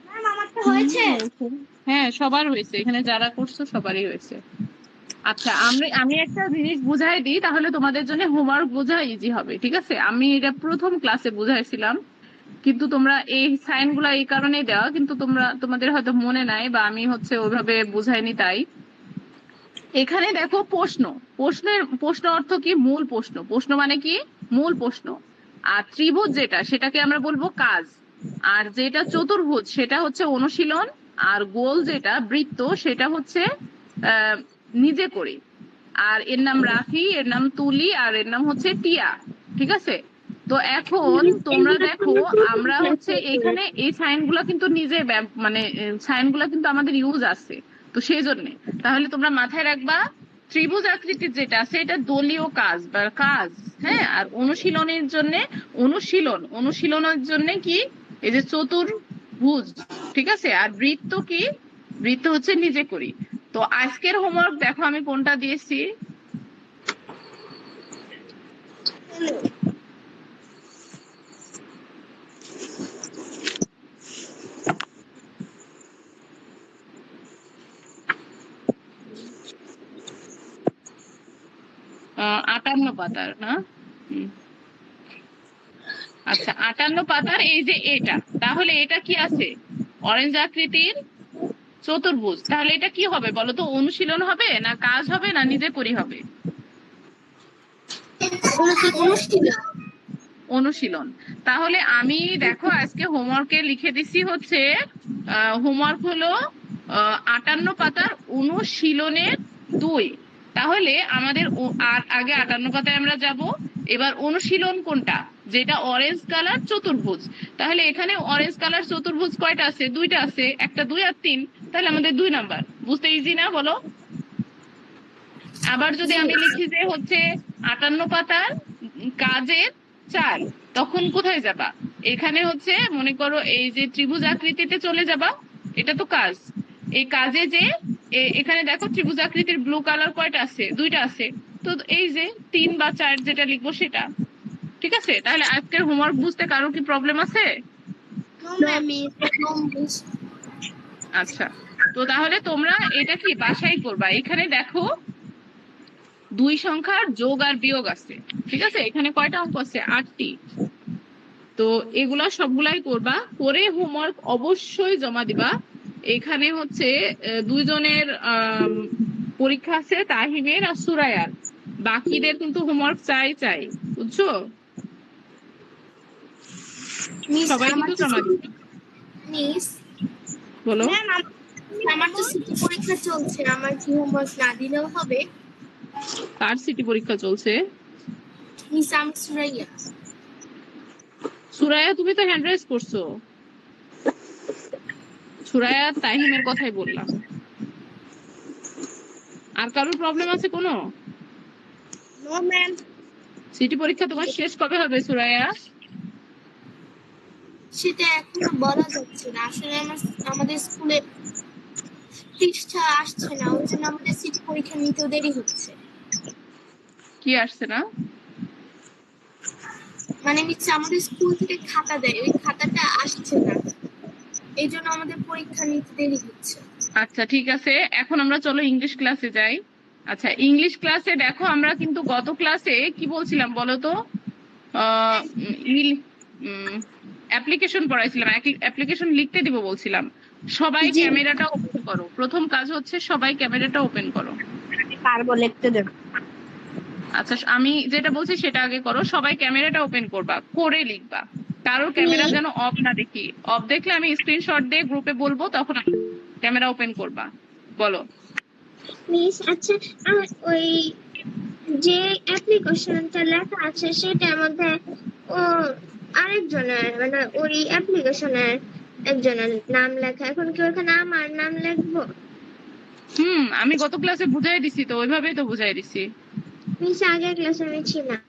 ম্যাম, আমারটা হয়েছে। হয়েছে। হ্যাঁ, সবার হয়েছে, এখানে যারা করছো সবারই হয়েছে। আচ্ছা, আমি একটা জিনিস বুঝাই দিই, তাহলে তোমাদের জন্য হোমওয়ার্ক বোঝা ইজি হবে, ঠিক আছে? আমি এটা প্রথম ক্লাসে বুঝাইছিলাম, কিন্তু তোমরা এই সাইন গুলা এই কারণেই দেওয়া, কিন্তু তোমাদের হয়তো মনে নাই, বা আমি হচ্ছে ওইভাবে বুঝাইনি তাই। এখানে দেখো, প্রশ্ন অর্থ কি? মূল প্রশ্ন। প্রশ্ন মানে কি? মূল প্রশ্ন। আর ত্রিভুজ যেটা, সেটাকে আমরা বলবো কাজ। আর যেটা চতুর্ভুজ সেটা হচ্ছে অনুশীলন। আর গোল যেটা বৃত্ত সেটা হচ্ছে আহ নিজে করি। আর এর নাম রাফি, এর নাম তুলি, আর এর নাম হচ্ছে টিয়া, ঠিক আছে? তো এখন তোমরা দেখো, আমরা হচ্ছে এখানে এই সাইন গুলা কিন্তু নিজে মানে সাইন গুলা কিন্তু আমাদের ইউজ আছে, তো সেই জন্য তাহলে তোমরা মাথায় রাখবা, ত্রিভুজ আকৃতির যেটা আছে এটা দলীয় কাজ বা কাজ। হ্যাঁ, আর অনুশীলনের জন্য কি, এই যে চতুর্ভুজ, ঠিক আছে? আর বৃত্ত কি? বৃত্ত হচ্ছে নিজে করি। তো আজকের হোমওয়ার্ক দেখো আমি কোনটা দিয়েছি। আহ 58 পাতার না? হুম। আচ্ছা, 58 পাতার এই যে এটা, তাহলে এটা কি আছে? অরেঞ্জ আকৃতির চতুর্ভুজ। তাহলে এটা কি হবে বলো তো? অনুশীলন হবে, না কাজ হবে, না নিজে করি হবে? অনুশীলন। তাহলে আমি দেখো আজকে হোমওয়ার্কে লিখে দিছি হচ্ছে, হোমওয়ার্ক হলো 58 পাতার অনুশীলনের 2। তাহলে আমাদের আর আগে 58 পাতায় আমরা যাব। এবার অনুশীলন কোনটা? যেটা অরেঞ্জ কালার চতুর্ভুজ। তাহলে এখানে অরেঞ্জ কালার চতুর্ভুজ কয়টা আছে? 2টা আছে, একটা 2 আর 3। তাহলে আমাদের 2 নাম্বার। বুঝতে ইজি না বলো? আবার যদি আমি লিখি যে হচ্ছে 58 পাতার কাজের 4, তখন কোথায় যাবা? এখানে হচ্ছে মনে করো এই যে ত্রিভুজ আকৃতিতে চলে যাবা, এটা তো কাজ। এই কাজে যে এখানে দেখো ত্রিভুজ আকৃতির ব্লু কালার কয়টা আছে? 2টা আছে। তো এই যে 3 বা 4 যেটা লিখবো সেটা। ঠিক আছে, তাহলে আজকের হোমওয়ার্ক বুঝতে কারো কি প্রবলেম আছে? নো না ম্যাম। মিস। No miss. আচ্ছা, তো তাহলে তোমরা এটা কি বাসায় করবা? এখানে দেখো 2 সংখ্যার যোগ আর বিয়োগ আছে। ঠিক আছে, এখানে কয়টা অঙ্ক আছে? 8টি। তো এগুলা সবগুলাই করবা, করে হোমওয়ার্ক অবশ্যই জমা দিবা। এখানে হচ্ছে দুইজনের পরীক্ষা আছে, তাহিমের আর সুরায়ার। বাকিদের কিন্তু হোমওয়ার্ক চাই চাই, বুঝছো? মিস সবাই আমার কিন্তু তো জমা দিবে। মিস বলো। ম্যাম আমার তো সিটি পরীক্ষা চলছে, আমার কি হোমওয়ার্ক না দিলেও হবে? কার সিটি পরীক্ষা চলছে? মিস আমি সুরাইয়া। সুরায়া, তুমি তো হ্যান্ড রাইজ করছো। সুরায়া আর তাহিমের কথাই বললাম। আর কারোর প্রবলেম আছে কোনো? No ma'am. সিটি পরীক্ষা তোমার শেষ কবে হবে সুরায়া? সেটা এখনো বলা যাচ্ছে না, আসলে আমাদের স্কুলে পৃষ্ঠা আসছে না, ওই জন্য আমাদের সিটি পরীক্ষা নিতেও দেরি হচ্ছে। কি আসছে না? মানে নিচ্ছে আমাদের স্কুল থেকে খাতা দেয়, ওই খাতাটা আসছে না, এই জন্য আমাদের পরীক্ষা নিতে দেরি হচ্ছে। আচ্ছা ঠিক আছে, এখন আমরা চলো ইংলিশ ক্লাসে যাই। আচ্ছা, ইংলিশ ক্লাসে দেখো আমরা কিন্তু গত ক্লাসে কি বলছিলাম বলো তো? অ্যাপ্লিকেশন পড়াইছিলাম, অ্যাপ্লিকেশন লিখতে দিব বলছিলাম। সবাই জি ক্যামেরাটা ওপেন করো। প্রথম কাজ হচ্ছে সবাই ক্যামেরাটা ওপেন করো। পারবো, লিখতে দেব। আচ্ছা, আমি যেটা বলছি সেটা আগে করো। সবাই ক্যামেরাটা ওপেন করবা, করে লিখবা। কারোর ক্যামেরা যেন অফ না দেখি। অফ দেখলে আমি স্ক্রিনশট দিয়ে গ্রুপে বলবো, তখন ক্যামেরা ওপেন করবা। বলো। মিস আচ্ছা, ওই যে অ্যাপ্লিকেশনটা লেখা আছে সেটার মধ্যে ও আরেকজনের মানে ওই অ্যাপ্লিকেশনের একজনের নাম লেখা, এখন কি ওখানে আমার নাম লিখবো? আমি গত ক্লাসে বুঝাই দিছি, তো ওইভাবেই তো বুঝাই দিছি। মিস আগের ক্লাসে আমি ছিলাম।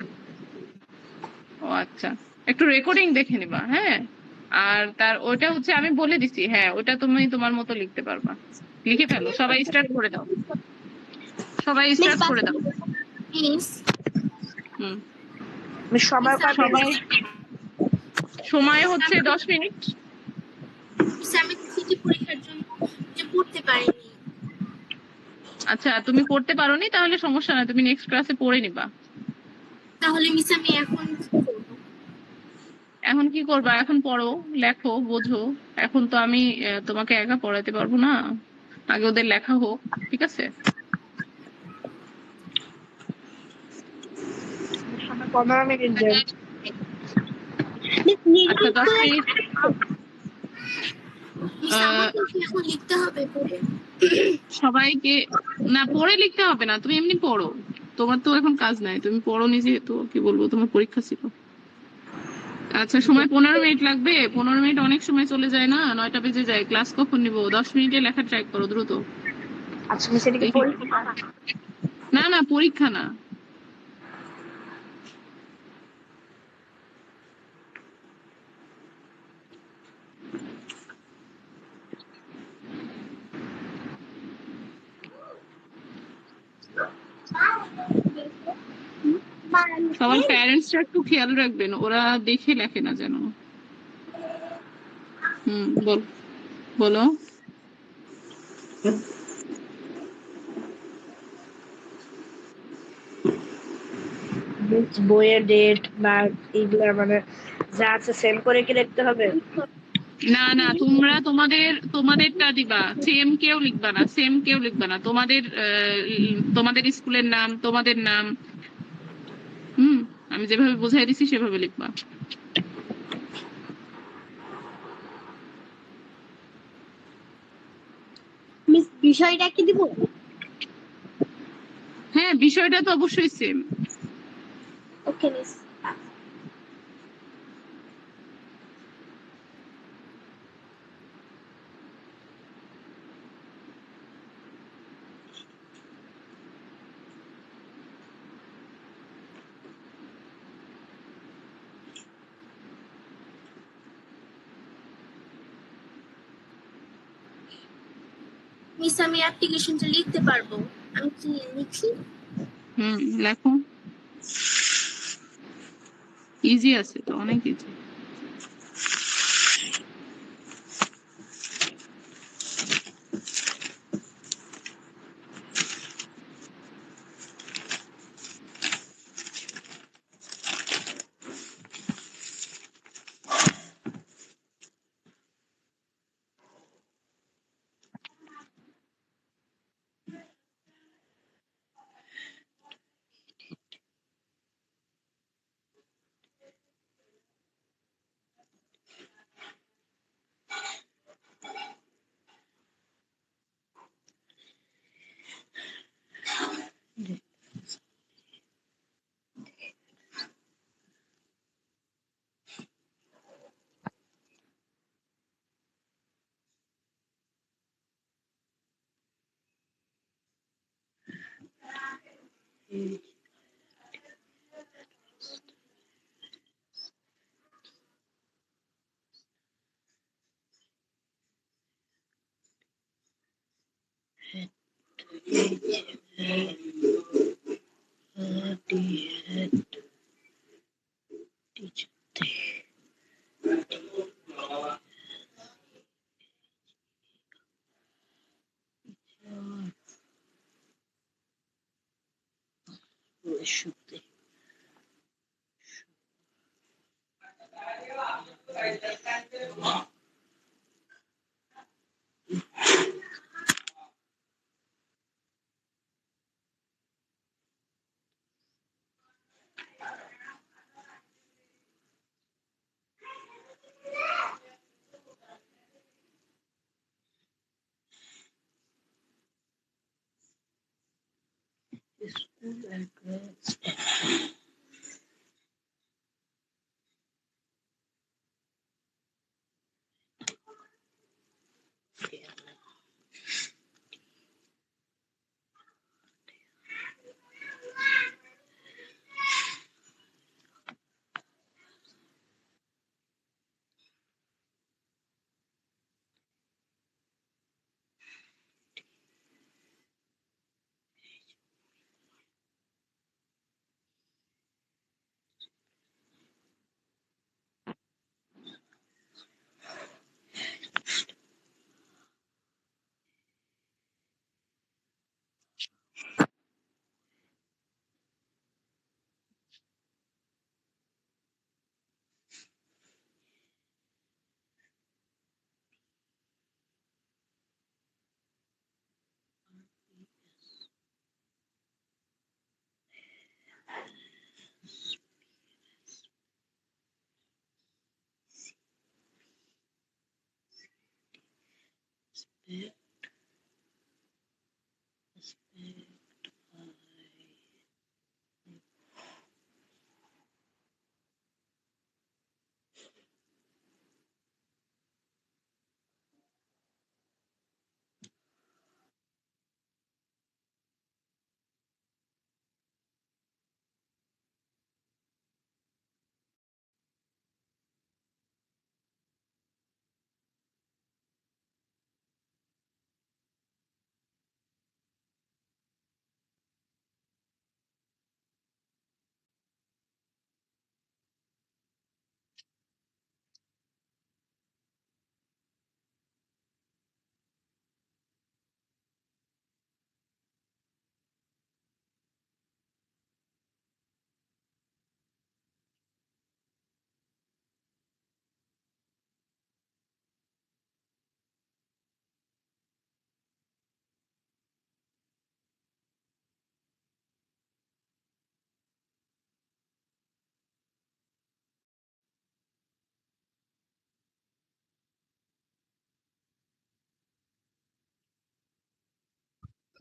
ও আচ্ছা, একটু রেকর্ডিং দেখে নিবা, হ্যাঁ। আর তার ওটা হচ্ছে আমি বলে দিছি, হ্যাঁ ওটা তুমি তোমার মতো লিখতে পারবা। লিখে ফেলো, সবাই স্টার্ট করে দাও। সবাই মিস স্টার্ট করে দাও। মিস হুম। সবার মিস কপি। সবাই, সময় হচ্ছে 10 মিনিট। মিস আমি সিটি পরীক্ষার জন্য যে পড়তে পারিনি। আচ্ছা, তুমি পড়তে পারোনি, তাহলে সমস্যা না, তুমি নেক্সট ক্লাসে পড়ে নিবা। তাহলে মিস আমি এখন কি করবো? এখন কি করবা? এখন পড়ো, লেখো, বোঝো। এখন তো আমি তোমাকে একা পড়াতে পারবো না, আগে ওদের লেখা হোক। ঠিক আছে। 15 মিনিট দেব। আচ্ছা, 10 মিনিট। মিস আহ, আমাকে কি এখন লিখতে হবে পড়ে? সবাইকে না, পড়ে লিখতে হবে না, তুমি এমনি পড়ো। তোমার তো এখন কাজ নাই, তুমি পড়ো নিজে, তো কি বলবো, তোমার পরীক্ষা ছিল। আচ্ছা, সময় 15 মিনিট লাগবে। 15 মিনিট অনেক সময় চলে যায় না, 9টা বেজে যায়। ক্লাস কখন নিবো? 10 মিনিটে লেখা ট্রাই করো দ্রুত। আচ্ছা মিস এটা কি দেখি। পরীক্ষা? না না, পরীক্ষা না। সবার প্যারেন্টসরা একটু খেয়াল রাখবেন, ওরা দেখে লেখে না যেন। বল, বলো। বইয়ের ডেট বা এইগুলা মানে যা আছে সেম করে কি লিখতে হবে? না না, তোমরা তোমাদেরটা দিবা, সেম কেউ লিখবা না, সেম কেউ লিখবা না। তোমাদের তোমাদের স্কুলের নাম, তোমাদের নাম। আমি যেভাবে বুঝাই দিছি সেভাবে লিখবা। মিস বিষয়টা কি দিব? হ্যাঁ, বিষয়টা তো অবশ্যই সেম। ওকে মিস। মিস আমি অ্যাপ্লিকেশনটা লিখতে পারবো, আমি কি লিখি? লেখো, ইজি আছে তো, অনেক ইজি।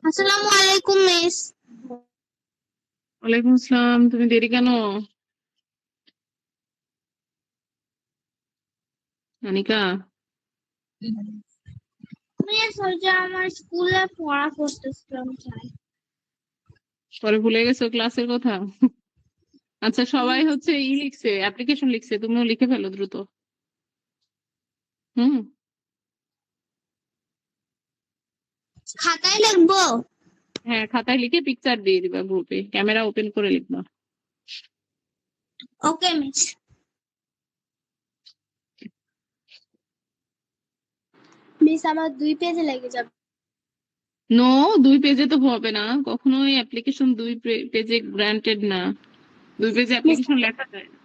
আসসালামু আলাইকুম মিস। ওয়ালাইকুম আসসালাম, তুমি দেরি কেন? আনিকা, মিস ওই যে আমার স্কুলে পড়া করতেছিলাম তাই। পরে ভুলে গেছো ক্লাসের কথা? আচ্ছা, সবাই হচ্ছে লিখছে, অ্যাপ্লিকেশন লিখছে, তুমিও লিখে ফেলো দ্রুত। হুম। খাতায় লিখবো? হ্যাঁ, খাতায় লিখে পিকচার দিয়ে দিবা গ্রুপে, ক্যামেরা ওপেন করে লিখবা। ওকে মিস। মিস আমার 2 পেজে লেগে যাবে। নো, 2 পেজে তো হবে না, কখনোই অ্যাপ্লিকেশন 2 পেজে গ্রান্টেড না। 2 পেজে মিস অ্যাপ্লিকেশন লেখা যায় না।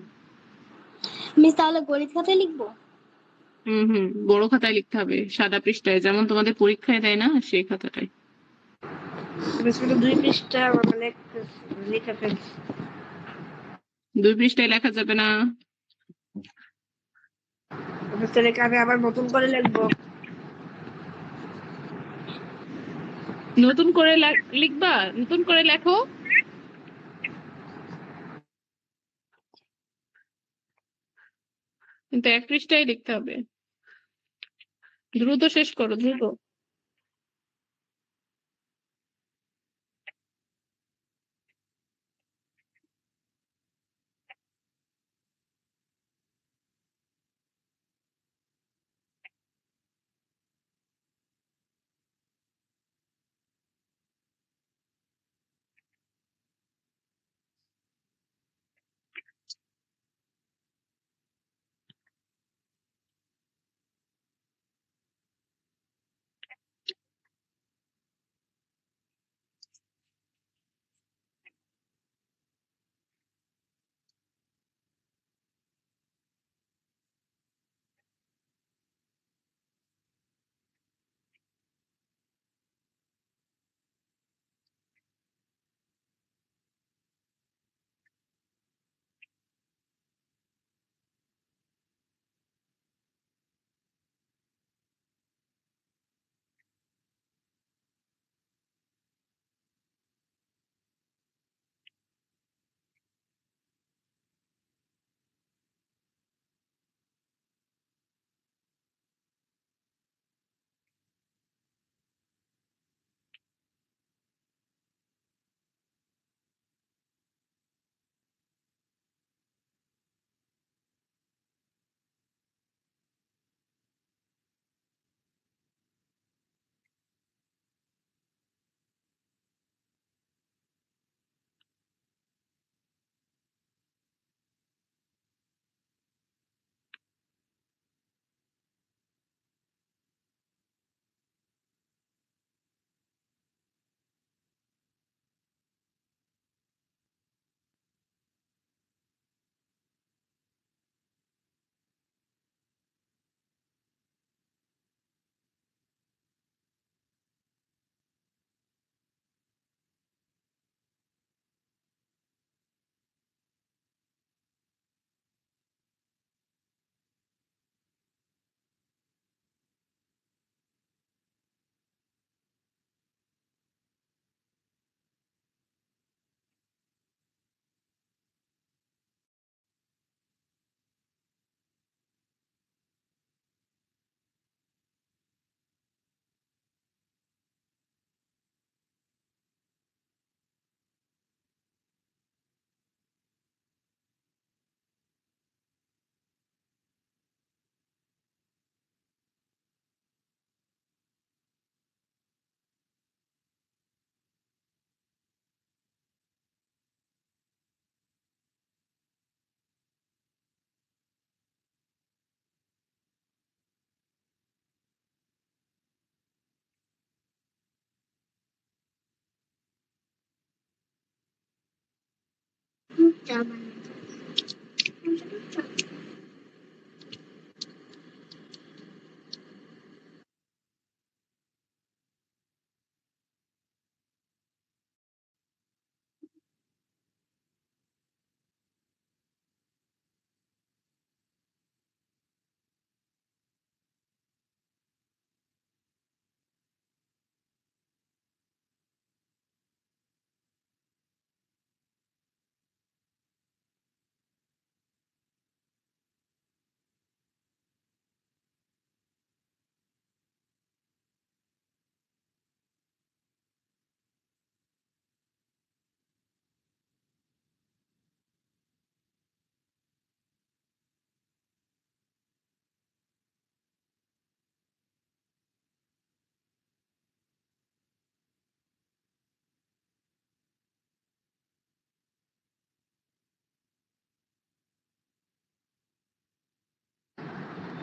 মিস তাহলে গণিত খাতায় লিখবো? হুম, বড় খাতায় লিখতে হবে, সাদা পৃষ্ঠায়, যেমন তোমাদের পরীক্ষায় দেয় না সেই খাতাটায়। মিস আমি তো 2 পৃষ্ঠা মানে লিখে ফেলছি। 2 পৃষ্ঠায় লেখা যাবে না। তাহলে আমি আবার নতুন করে লিখবো? নতুন করে লিখবা, নতুন করে লেখো। কিন্তু 1 পৃষ্ঠায় লিখতে হবে। দ্রুত শেষ করো, দ্রুত।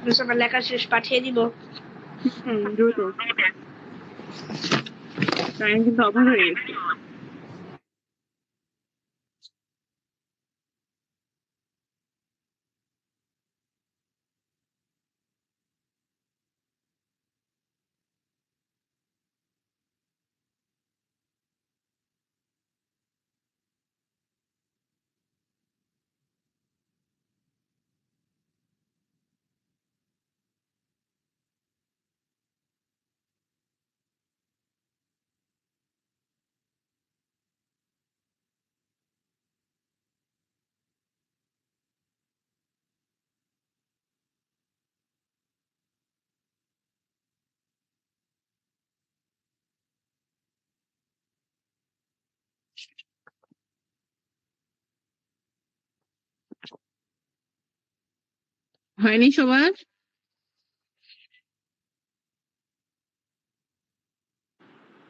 মিস আমার লেখা শেষ, পাঠিয়ে দিব। দ্রুত, টাইম কিন্তু অভাব হয়ে গেছে। হয়নি সবার?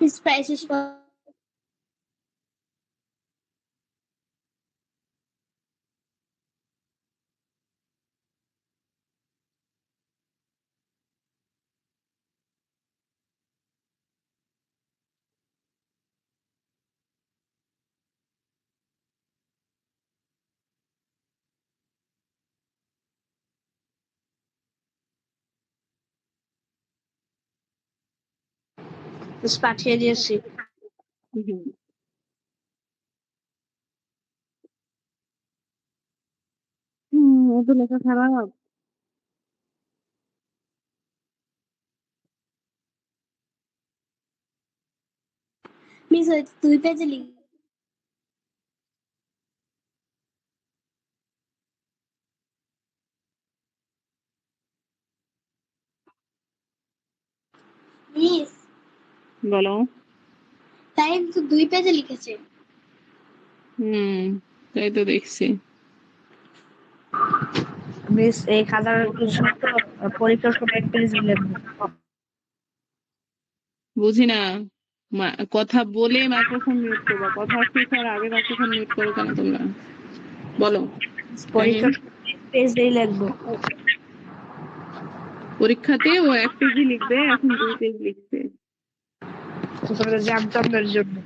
মিস প্রায় শেষ মিস পাঠিয়ে দিয়েছি। এত লেখা খারাপ। মিস ওই 2 পেজে লিখ। মিস বলো। তাই তো 2 পেজে লিখেছে। তাই তো দেখছি। মিস এই খাতার পরীক্ষার সময় এক পেজ লিখবো। বুঝি না, কথা বলে মাইক্রোফোন মিউট করবা, কথা শেষ হওয়ার আগে মাইক্রোফোন মিউট করো কেন তোমরা? বলো। পরীক্ষার সময় এক পেজ দিয়ে লিখবো। পরীক্ষাতে ও 1 পেজই লিখবে, এখন 2 পেজ লিখছে। জানতাম না এর জন্য।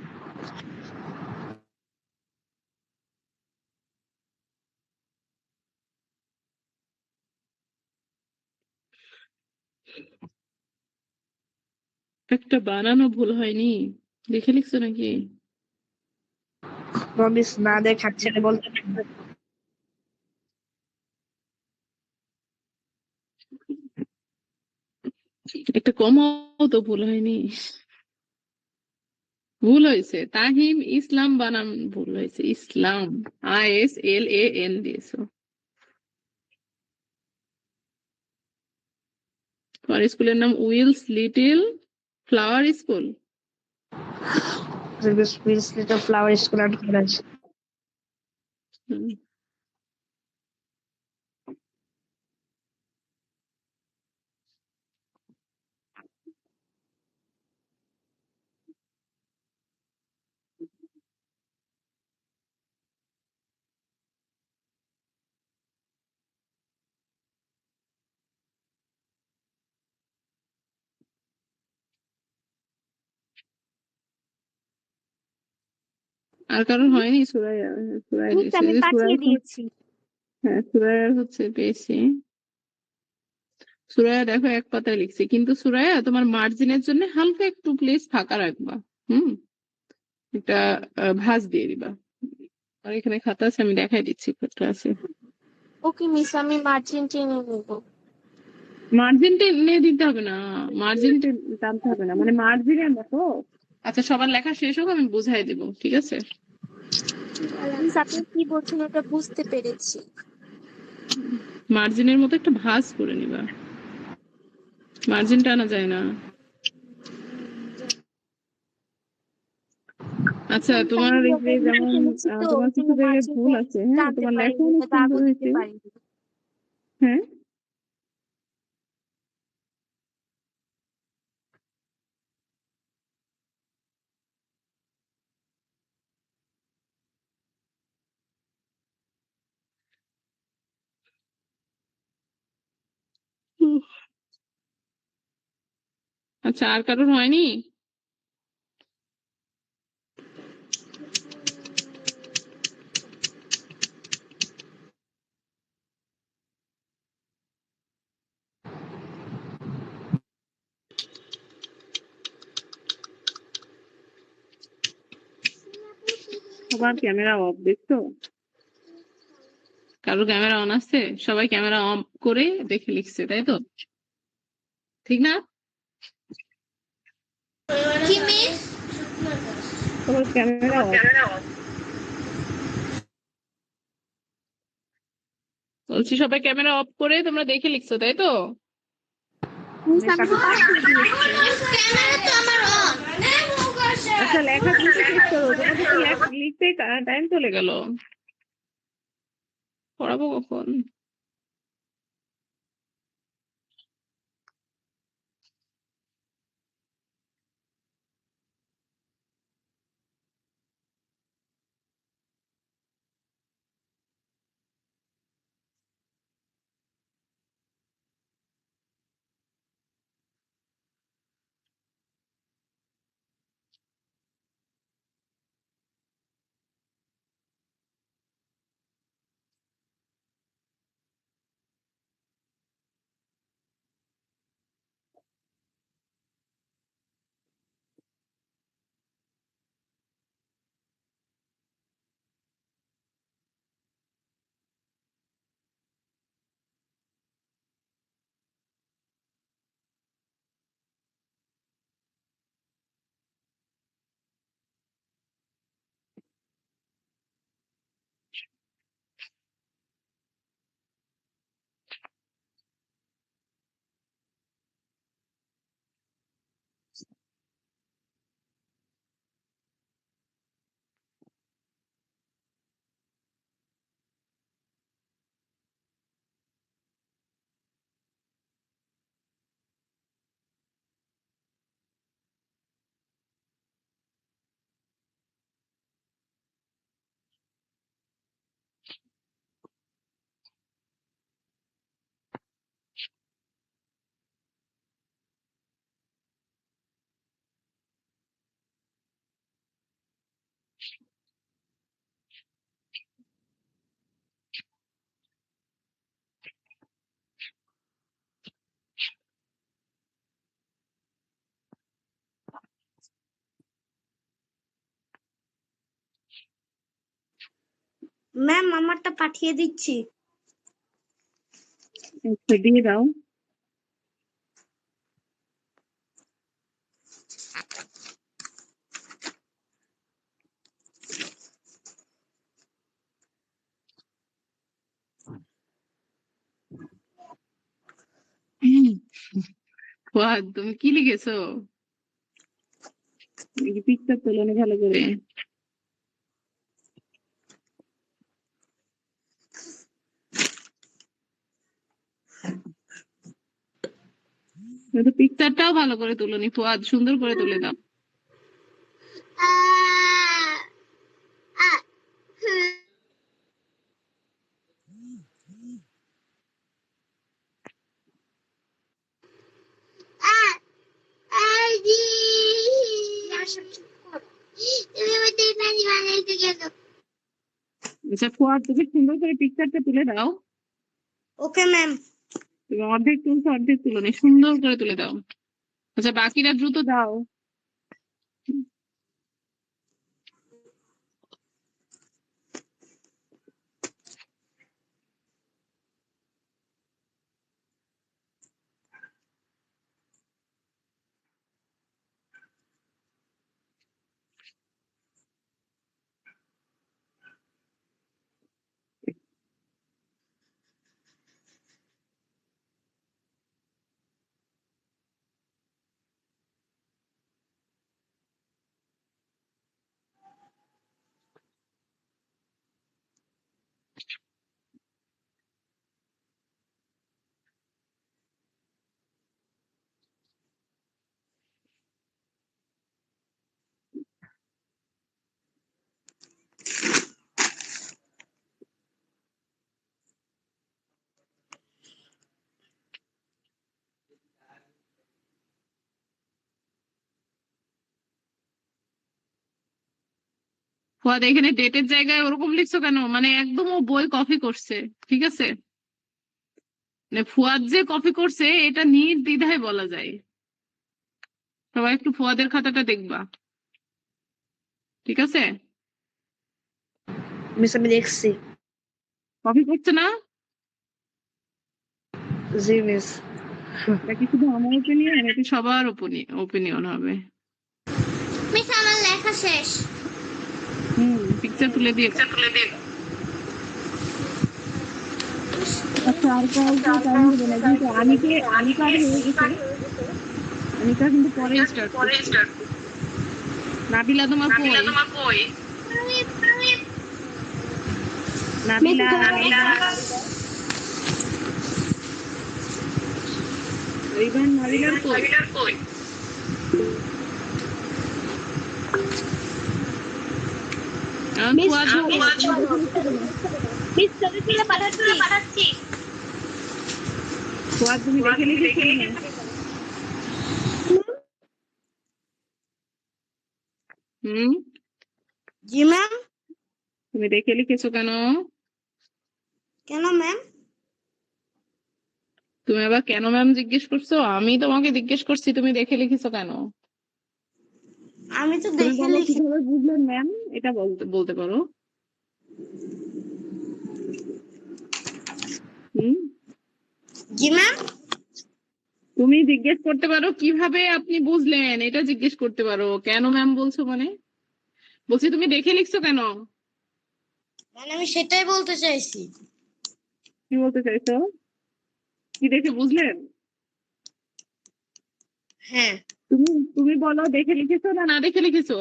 একটা বানানো ভুল হয়নি? দেখে লিখছো নাকি? মিস না দেখাচ্ছে না বলতে। একটা কমাও তো, ভুল হয়নি? ভুল হয়েছে, তাহিম ইসলাম বানান ভুল হয়েছে, ইসলাম ISLAM দিয়েছো। তোমার স্কুলের নাম Wills little flower school? Miss little flower school and college. আর কারণ হয়নি? সুরাইয়া, সুরাইয়া মিস দিয়েছে আমি যে পাঠিয়ে সুরাইয়া। দিয়েছি। হ্যাঁ, সুরাইয়ার হচ্ছে পেয়েছি। সুরাইয়া দেখো 1 পাতায় লিখছে, কিন্তু সুরাইয়া তোমার মার্জিনের জন্য হালকা একটু প্লেস ফাঁকা রাখবা। এটা ভাঁজ দিয়ে দিবা। আর এখানে খাতা আছে, আমি দেখাই দিচ্ছি ক্লাসে। ওকে মিস আমি মার্জিন টেনে নেব। মার্জিন টেনে দিতে হবে না, মার্জিন টানতে হবে না, মানে মার্জিনের মতো। আচ্ছা, সবার লেখা শেষ হোক, আমি বুঝাই দেবো, ঠিক আছে? মিস আপনি কি বলছেন ওটা বুঝতে পেরেছি। মার্জিনের মতো একটা ভাঁজ করে নিবা, মার্জিন টানা যায় না। আচ্ছা, তোমার আমি এই যে ওটা লিখে যেমন ফেলেছি তো তোমার ওই কিছু জন্য জায়গায় ভুল মার্জিনটা আছে, হ্যাঁ, টানতে তোমার লেখা পারিনি, অনেক এটা সুন্দর দাগও দিতে হয়েছে। পারিনি। হ্যাঁ, আচ্ছা, আর কারোর হয়নি? সবার ক্যামেরা অফ, দেখছো? কারোর ক্যামেরা অন আছে? সবাই ক্যামেরা অফ করে দেখে লিখছে, তাই তো? ঠিক না? কি মিস? সবার ক্যামেরা অফ। বলছি সবাই ক্যামেরা অফ করে তোমরা দেখে লিখছো, তাই তো? মিস আমি তো পাঠিয়ে দিয়েছি। ক্যামেরা তো আমার অন। আচ্ছা, লেখা কিন্তু শেষ করো, তোমাদের তো লিখতে টাইম চলে গেল। পড়াবো কখন? ম্যাম আমারটা পাঠিয়ে দিচ্ছি। আচ্ছা, দিয়ে দাও। ফুয়াদ, তুমি কি লিখেছো? পিকচার তোলো না ভালো করে। পিকচারটাও ভালো করে তুলোনি ফুয়াদ, সুন্দর করে তুলে দাও। আচ্ছা ফুয়াদ, তুমি সুন্দর করে পিকচারটা তুলে দাও। Okay ma'am. তুমি অর্ধেক তুলছো, অর্ধেক তুলোনি, সুন্দর করে তুলে দাও। আচ্ছা, বাকিরা দ্রুত দাও। ফুয়াদ এখানে ডেটের জায়গায় ওরকম লিখছো কেন? মানে একদম ও বই কপি করছে, ঠিক আছে? মানে ফুয়াদ যে কপি করছে এটা নির্দ্বিধায় বলা যায়। সবাই একটু ফুয়াদের খাতাটা দেখবা, ঠিক আছে? মিস আমি দেখছি। কপি করছে না? জি মিস। এটা কি শুধু আমার ওপিনিয়ন? এটা সবার ওপিনিয়ন হবে। মিস আমার লেখা শেষ। পিকচার তুলে দিয়ে। আচ্ছা, আর কাউকে টাইম দেবো না, যেহেতু আনিকার হয়ে গেছে। আনিকা কিন্তু পরে স্টার্ট করছে। নাবিলা তোমার কই? নাবিলা, রিবান, নাবিলার কই? ফুয়াদ মিস ছবি তুলে পাঠাচ্ছি। ফুয়াদ তুমি দেখে লিখেছো না? জি ম্যাম। তুমি দেখে লিখেছো কেন? কেন ম্যাম? তুমি আবার কেন ম্যাম জিজ্ঞেস করছো? আমি তোমাকে জিজ্ঞেস করছি তুমি দেখে লিখেছো কেন? আমি তো তুমি দেখে বলো লিখি। কিভাবে বুঝলেন ম্যাম, এটা বলতে পারো। জি ম্যাম। তুমি জিজ্ঞেস করতে পারো কিভাবে আপনি বুঝলেন, এটা জিজ্ঞেস করতে পারো। কেন ম্যাম বলছো মানে? বলছি তুমি দেখে লিখছো কেন? মানে আমি সেটাই বলতে চাইছি। কি বলতে চাইছো? কি দেখে বুঝলেন? হ্যাঁ। তুমি বলো দেখে লিখেছো না দেখে লিখেছো?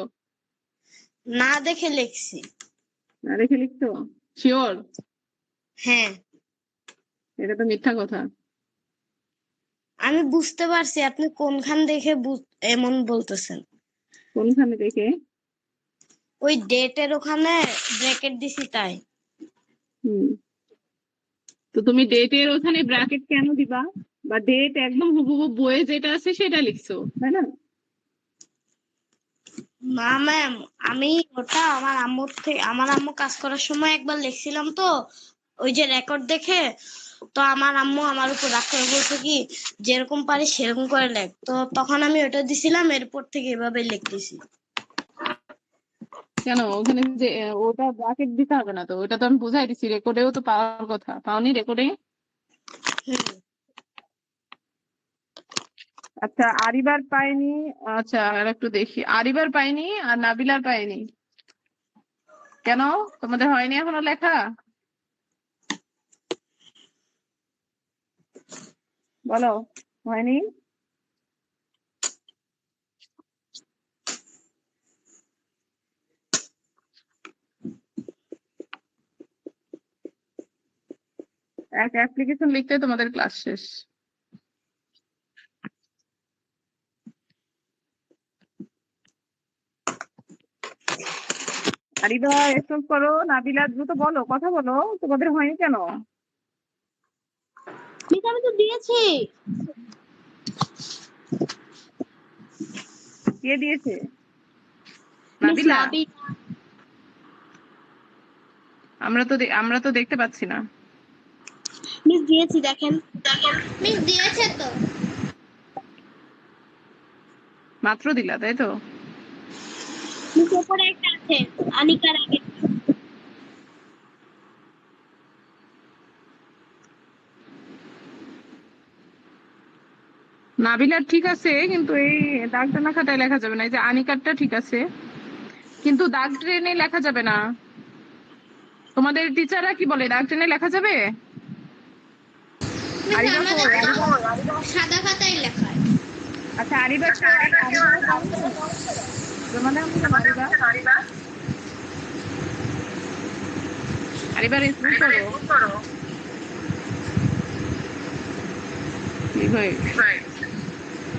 না দেখে লিখছি। না দেখে লিখছো? শিওর? হ্যাঁ। এটা তো মিথ্যা কথা। আমি বুঝতে পারছি আপনি কোনখান দেখে এমন বলতেছেন। কোনখানে দেখে? ওই ডেটের ওখানে ব্র্যাকেট দিছি তাই। তো তুমি ডেটের ওখানে ব্র্যাকেট কেন দিবা? বা ডেট একদম হুবহু বইয়ে যেটা আছে সেটা লিখছো, তাই না? না ম্যাম, আমি ওটা আমার আম্মু কাজ করার সময় একবার লিখছিলাম তো, ওই যে রেকর্ড দেখে। তো আমার আম্মু আমার উপর রাগ করে বলছে কি যেরকম পারি সেরকম করে লেখ। তো তখন আমি ওটা দিছিলাম, এরপর থেকে এভাবে লিখতেছি। কেন ওখানে যে ওটা ব্র্যাকেট দিতে হবে না তো? ওটা তো আমি বুঝাই দিছি, রেকর্ডেও তো পাওয়ার কথা। পাওনি রেকর্ডে? আচ্ছা, আরিবার পাইনি। আচ্ছা, আর একটু দেখি। আরিবার পাইনি আর নাবিলার পাইনি। কেন তোমাদের হয়নি এখনো লেখা? বলো, হয়নি? এক অ্যাপ্লিকেশন লিখতে তোমাদের ক্লাস শেষ। আরিবা এসব করো, নাবিলা দ্রুত বলো, কথা বলো, তোমাদের হয়নি কেন? মিস আমি তো দিয়েছি। কে দিয়েছে? মিস নাবিলা? নাবি। আমরা তো দেখতে পাচ্ছি না। মিস দিয়েছি, দেখেন। মিস দিয়েছে তো। মাত্র দিলা, তাই তো? মিস উপরে একটা আছে আনিকার আগে। নাবিলার ঠিক আছে, কিন্তু এই দাগ টানা খাতায় লেখা যাবে না। এই যে আনিকারটা ঠিক আছে, কিন্তু দাগ টেনে লেখা যাবে না। তোমাদের টিচাররা কি বলে, দাগ টেনে লেখা যাবে? আরিবা কই? সাদা খাতায় লেখা। আচ্ছা, আরিবা কই? জমা দাও কেন আরিবা? আরিবা রেসপন্স করো। কি ভাই?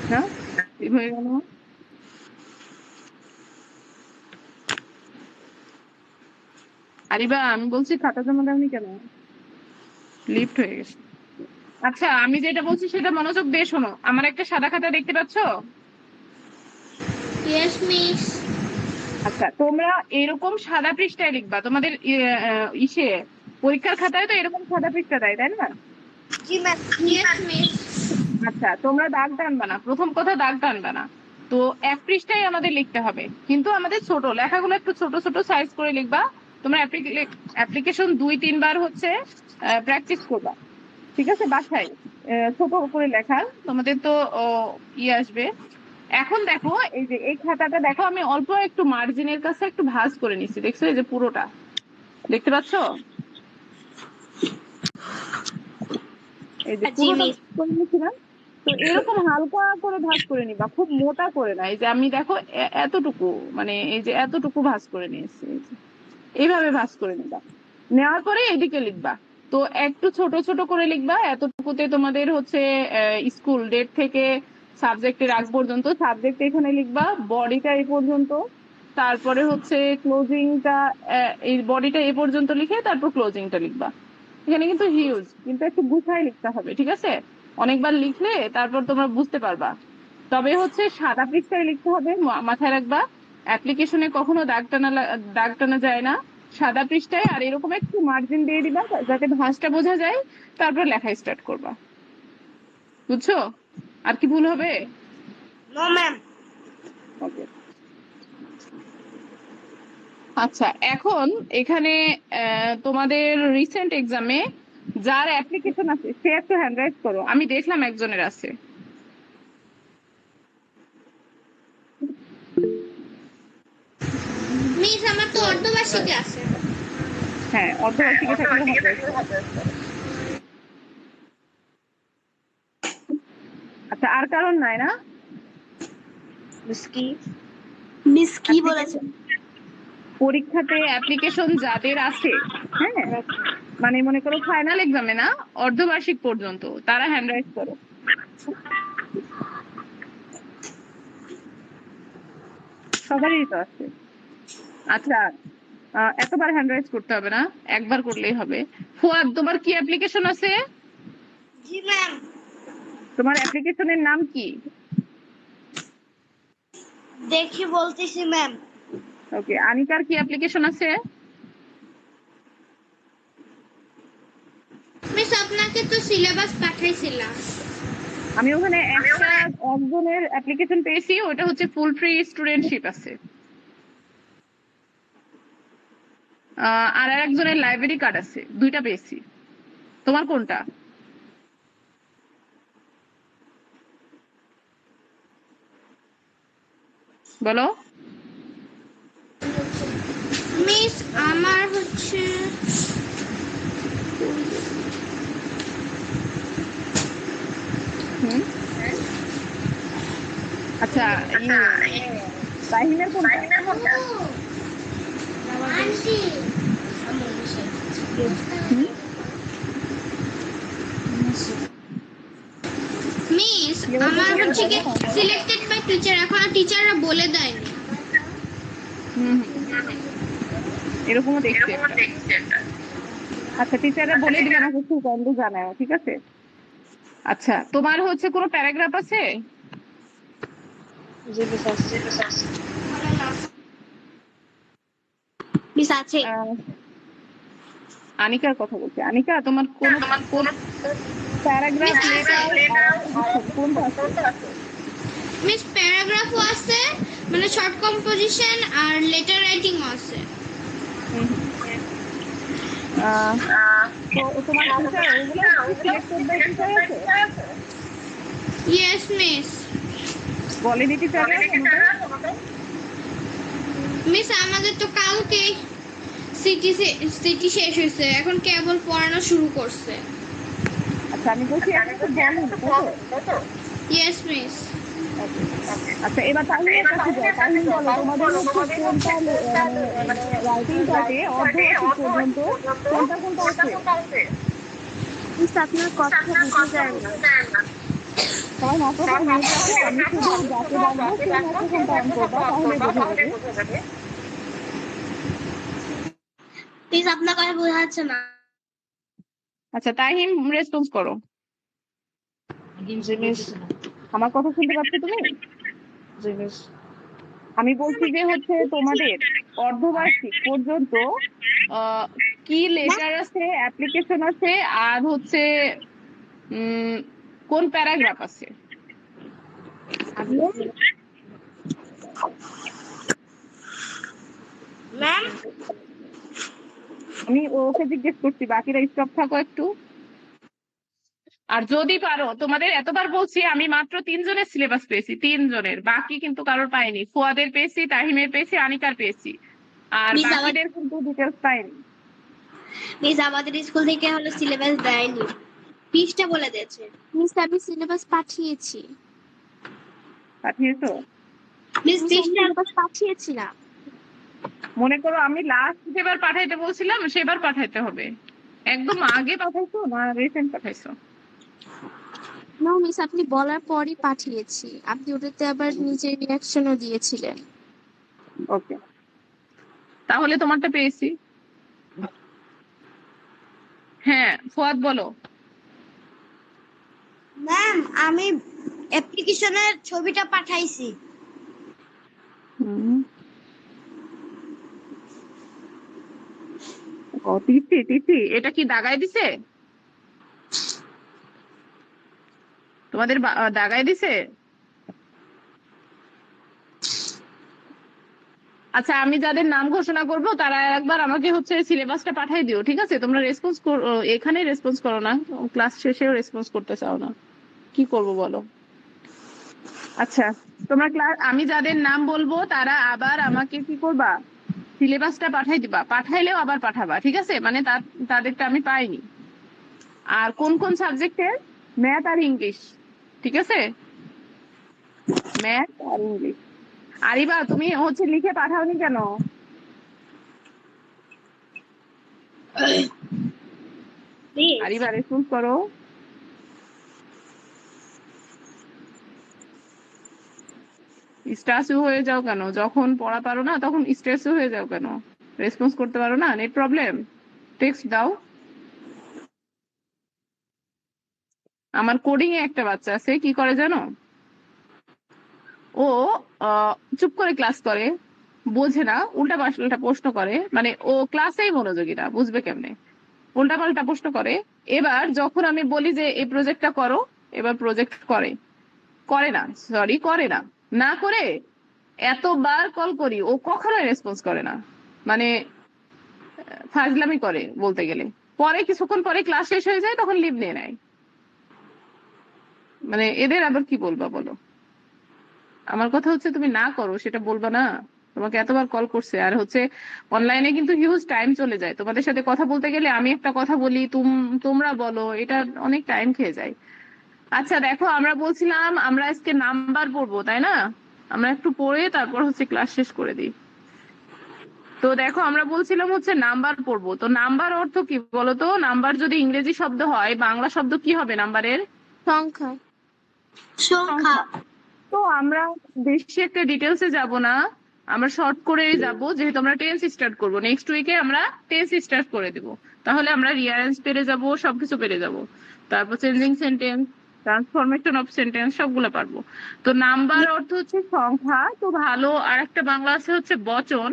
হ্যাঁ, কি হয়ে গেল? আরিবা আমি বলছি খাতা জমা দাওনি কেন? লিফট হয়ে গেছে। আচ্ছা, আমি যেটা বলছি সেটা মনোযোগ দিয়ে শোনো। আমার একটা সাদা খাতা দেখতে পাচ্ছ? Yes miss. আচ্ছা, তোমরা এরকম সাদা পৃষ্ঠায় লিখবা তোমাদের ইসে পরীক্ষার খাতায় তো এরকম সাদা পৃষ্ঠা দেয়, তাই না? জি ম্যাম। Yes miss. আচ্ছা, তোমরা দাগ টানবা না, প্রথম কথা দাগ টানবা না। তো এক পৃষ্ঠায় আমাদের লিখতে হবে, কিন্তু আমাদের ছোট লেখাগুলো একটু ছোট ছোট সাইজ করে লিখবা। তোমরা অ্যাপ্লিকেশন 2-3 বার হচ্ছে প্র্যাকটিস করবা, ঠিক আছে? বাসায় ছোট করে লেখার তোমাদের তো আসবে। এখন দেখো এই যে এই খাতাটা দেখো, আমি অল্প একটু মার্জিনের কাছে একটু ভাঁজ করে নিচ্ছি, দেখছো? এই যে পুরোটা দেখতে পাচ্ছ, এই যে জি পুরোটা মিস। করে নিয়েছিলাম। তো এরকম হালকা করে ভাঁজ করে নিবা, খুব মোটা করে না। এই যে আমি দেখো এতটুকু, মানে এই যে এতটুকু ভাঁজ করে নিয়েছি, এই যে এইভাবে ভাঁজ করে নিবা। নেওয়ার পরে এদিকে লিখবা। তো একটু ছোট ছোট করে লিখবা, এতটুকুতে তোমাদের হচ্ছে স্কুল ডেট থেকে সাবজেক্টের আগ পর্যন্ত সাবজেক্ট এখানে লিখবা, বডিটা এই পর্যন্ত, তারপরে হচ্ছে ক্লোজিংটা, এই বডিটা এই পর্যন্ত লিখে তারপর ক্লোজিংটা লিখবা। এখানে কিন্তু হিউজ, কিন্তু একটু গুছায় লিখতে হবে, ঠিক আছে? অনেকবার লিখলে তারপর তোমরা বুঝতে পারবা। তবে হচ্ছে সাদা পৃষ্ঠায় লিখতে হবে, মাথায় রাখবা। অ্যাপ্লিকেশনে কখনো দাগ টানা যায় না, সাদা পৃষ্ঠায়। আর এরকম একটু মার্জিন দিয়ে দিবা যাতে ভাঁজটা বোঝা যায়, তারপর লেখা স্টার্ট করবা। বুঝছো? আর কি ভুল হবে? No ma'am. ওকে। আচ্ছা, এখন এখানে তোমাদের রিসেন্ট এক্সামে যার অ্যাপ্লিকেশন আছে সে একটু হ্যান্ড রাইজ করো, আমি দেখলাম একজনের আছে। মিস আমার তো অর্ধবার্ষিকী আছে। হ্যাঁ, অর্ধবার্ষিকী থাকলে হ্যান্ড রাইজ করো। আচ্ছা, আর কারণ নাই না? মিস কি? মিস কি বলেছেন? পরীক্ষাতে অ্যাপ্লিকেশন যাদের আছে, হ্যাঁ, মানে মনে করো ফাইনাল এক্সামে না, অর্ধবার্ষিক পর্যন্ত, তারা হ্যান্ড রাইজ করো। সবারই তো আছে। আচ্ছা, এতবার হ্যান্ড রাইজ করতে হবে না, একবার করলেই হবে। ফুয়াদ, তোমার কি অ্যাপ্লিকেশন আছে? জি ম্যাম। তোমার অ্যাপ্লিকেশনের নাম কি? দেখি বলতেছি ম্যাম। ওকে, আনিকার কি অ্যাপ্লিকেশন আছে? মিস আপনাকে তো সিলেবাস পাঠাইছিলাম। আমি ওখানে একজনের অ্যাপ্লিকেশন পেয়েছি, ওটা হচ্ছে ফুল ফ্রি স্টুডেন্টশিপ আছে। আর একজনের লাইব্রেরি কার্ড আছে, দুইটা পেয়েছি। তোমার কোনটা? বলো। মিস আমার হচ্ছে হুম, আচ্ছা, তাহিনের কোনটা? হুম, মিস আমার হচ্ছে কি সিলেক্টেড বাই টিচার, এখনো টিচাররা বলে দেয়নি। হুম, এরকমও দেখছি একটা। আচ্ছা, টিচাররা বলে দিলে আমাকে একটু কন্ড জানাও, ঠিক আছে? আচ্ছা, তোমার হচ্ছে কোনো প্যারাগ্রাফ আছে? জি মিস আছে। মিস আছে। আনিকার কথা বলছি। আনিকা, তোমার কোন প্যারাগ্রাফ, লেটার কোনটা আছে? মিস প্যারাগ্রাফও আছে, মানে শর্ট কম্পোজিশন আর লেটার রাইটিংও আছে। হুম, তো তোমার টিচার ওগুলো সিলেক্টেড বাই টিচার আছে? Yes miss. বলেনি টিচাররা তোমাকে? মিস আমাদের তো কালকে সিটি শেষ হয়েছে, এখন কেবল পড়ানো শুরু করছে। আচ্ছা, আমি বলছি এখন তো বলেনি, তাই তো? Yes miss. আচ্ছা, এবার তাহিনের কাছে যাও। তাহিন, বলো তোমাদের হচ্ছে কোনটা, মানে রাইটিং পার্টে অর্ধবার্ষিক পর্যন্ত কোনটা কোনটা আছে? মিস আপনার কথা বোঝা যায় না। সবাই মাইক্রোফোন মিউট রাখো, আমি শুধু যাকে ডাকবো সেই মাইক্রোফোনটা অন করবা, তাহলে বোঝা যাবে। প্লিজ আপনার কথা বোঝা যাচ্ছে না। আচ্ছা, তাহিম রেসপন্স করো। জি মিস। আমার কথা শুনতে পাচ্ছ তুমি? জি মিস। আমি বলছি যে হচ্ছে তোমাদের অর্ধবার্ষিক পর্যন্ত আহ, কি লেটার আছে, অ্যাপ্লিকেশন আছে, আর হচ্ছে উম কোন প্যারাগ্রাফ আছে? ম্যাম আমি ওকে জিজ্ঞেস করছি, বাকিরা স্টপ থাকো একটু। আর যদি পারো, তোমাদের এতবার বলছি, আমি মাত্র 3 জনের সিলেবাস পেয়েছি, 3 জনের, বাকি কিন্তু কারোর পাইনি। ফুয়াদের পেয়েছি, তাহিমের পেয়েছি, আনিকার পেয়েছি, আর মিস বাকিদের কিন্তু ডিটেলস পাইনি। আমাদের স্কুল থেকে হলো সিলেবাস দেয়নি, পৃষ্ঠা বলে দিয়েছে। মিস আমি সিলেবাস পাঠিয়েছি। পাঠিয়েছো? মিস মিস আমি পৃষ্ঠা সিলেবাস পাঠিয়েছি না। মনে করো আমি লাস্ট যেবার পাঠাইতে বলছিলাম সেবার পাঠাইতে হবে। একদম আগে পাঠাইছো না রিসেন্ট পাঠাইছো? না মিস আপনি বলার পরই পাঠিয়েছি, আপনি ওটাতে আবার নিজের রিয়াকশনও দিয়েছিলেন। ওকে, তাহলে তোমারটা পেয়েছি। হ্যাঁ ফুয়াদ বলো। ম্যাম আমি অ্যাপ্লিকেশনের ছবিটা পাঠাইছি। ও তিথি, তিথি এটা কি দাগায় দিছে? তোমাদের দাগায় দিছে? আচ্ছা, আমি যাদের নাম ঘোষণা করব তারা একবার আমাকে হচ্ছে সিলেবাসটা পাঠিয়ে দিও, ঠিক আছে? তোমরা রেসপন্স এখানে রেসপন্স করো না, ক্লাস শেষেও রেসপন্স করতে চাও না, কি করব বলো? আচ্ছা, তোমরা ক্লাস, আমি যাদের নাম বলবো তারা আবার আমাকে কি করবা, সিলেবাসটা পাঠাই দিবা, পাঠাইলেও আবার পাঠাবা, ঠিক আছে? মানে তাদেরটা আমি পাইনি। আর কোন কোন সাবজেক্টের? ম্যাথ আর ইংলিশ, ঠিক আছে? ম্যাথ আর ইংলিশ। আরিবা তুমি হচ্ছে লিখে পাঠাওনি কেন? আরিবা রেসপন্স করো। স্ট্রেস হয়ে যাও কেন? যখন পড়া পারো না তখন স্ট্রেস হয়ে যাও কেন? রেসপন্স করতে পারো না? Net problem? টেক্সট দাও। আমার কোডিং এ একটা বাচ্চা আছে, কি করে জানো? ও চুপ করে ক্লাস করে, বোঝে না, উল্টা পাল্টা প্রশ্ন করে, মানে ও ক্লাসেই মনোযোগী না, বুঝবে কেমনে? উল্টা পাল্টা প্রশ্ন করে। এবার যখন আমি বলি যে এই প্রজেক্টটা করো, এবার প্রজেক্ট করে করে না, সরি করে না, না করে এতবার কল করি ও কখনোই রেসপন্স করে না, মানে ফাজলামি করে বলতে গেলে। পরে কিছুক্ষণ পরে ক্লাস শেষ হয়ে যায়, তখন লিভ নিয়ে নেয়। মানে এদের আবার কি বলবা বলো? আমার কথা হচ্ছে তুমি না করো সেটা বলবা না? তোমাকে এতবার কল করছে, আর হচ্ছে অনলাইনে কিন্তু হিউজ টাইম চলে যায়, তোমাদের সাথে কথা বলতে গেলে আমি একটা কথা বলি, তোমরা বলো, এটা অনেক টাইম খেয়ে যায়। আচ্ছা দেখো, আমরা বলছিলাম আমরা আজকে নাম্বার পড়বো, তাই না? আমরা একটু পড়ে তারপর হচ্ছে ক্লাস শেষ করে দিই। তো দেখো, আমরা বলছিলাম হচ্ছে নাম্বার পড়বো, তো নাম্বার অর্থ কি বলতো? নাম্বার যদি ইংরেজি শব্দ হয়, বাংলা শব্দ কি হবে নাম্বারের? সংখ্যা। সংখ্যা। তো আমরা বেশি একটা ডিটেলসে যাব না, আমরা শর্ট করে যাব, যেহেতু আমরা টেন্স স্টার্ট করব, নেক্সট উইকে আমরা টেন্স স্টার্ট করে দেব, তাহলে আমরা রিয়ারেঞ্জ পেরে যাব, সবকিছু পেরে যাব, তারপর changing sentence, transformation of sentence, সবগুলো পারবো। তো নাম্বার অর্থ হচ্ছে সংখ্যা, তো ভালো। আর একটা বাংলা আছে হচ্ছে বচন।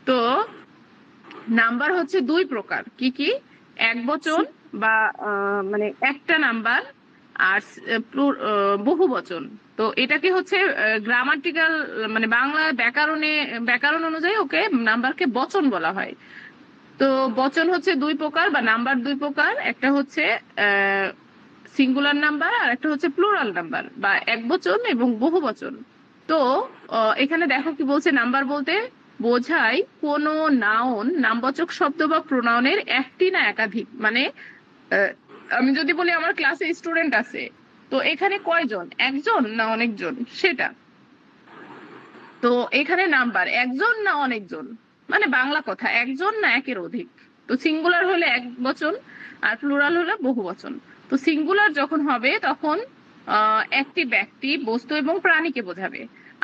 তো নাম্বার হচ্ছে 2 প্রকার, কি কি? এক বচন বা মানে একটা নাম্বার, আর বহু বচন। তো এটাকে হচ্ছে গ্রামাটিক্যাল, মানে বাংলা ব্যাকরণ অনুযায়ী ওকে নাম্বারকে বচন বলা হয়। তো বচন হচ্ছে 2 প্রকার বা নাম্বার 2 প্রকার, একটা হচ্ছে সিঙ্গুলার নাম্বার আর একটা হচ্ছে প্লুরাল নাম্বার বা এক বচন এবং বহু বচন। তো এখানে দেখো কি বলছে, নাম্বার বলতে বোঝায় কোন নাউন, নামবাচক শব্দ বা প্রোনাউনের একটি না একাধিক, মানে আমি যদি বলি আমার ক্লাসে স্টুডেন্ট আছে, তো এখানে কয়জন, একজন না অনেকজন সেটা। তো এখানে নাম্বার একজন না অনেকজন, মানে বাংলা কথা একজন না একের অধিক। তো সিঙ্গুলার হলে এক বচন আর প্লুরাল হলে বহু বচন। তো সিঙ্গুলার যখন হবে তখন একটি ব্যক্তি, বস্তু এবং প্রাণীকে বোঝাবে,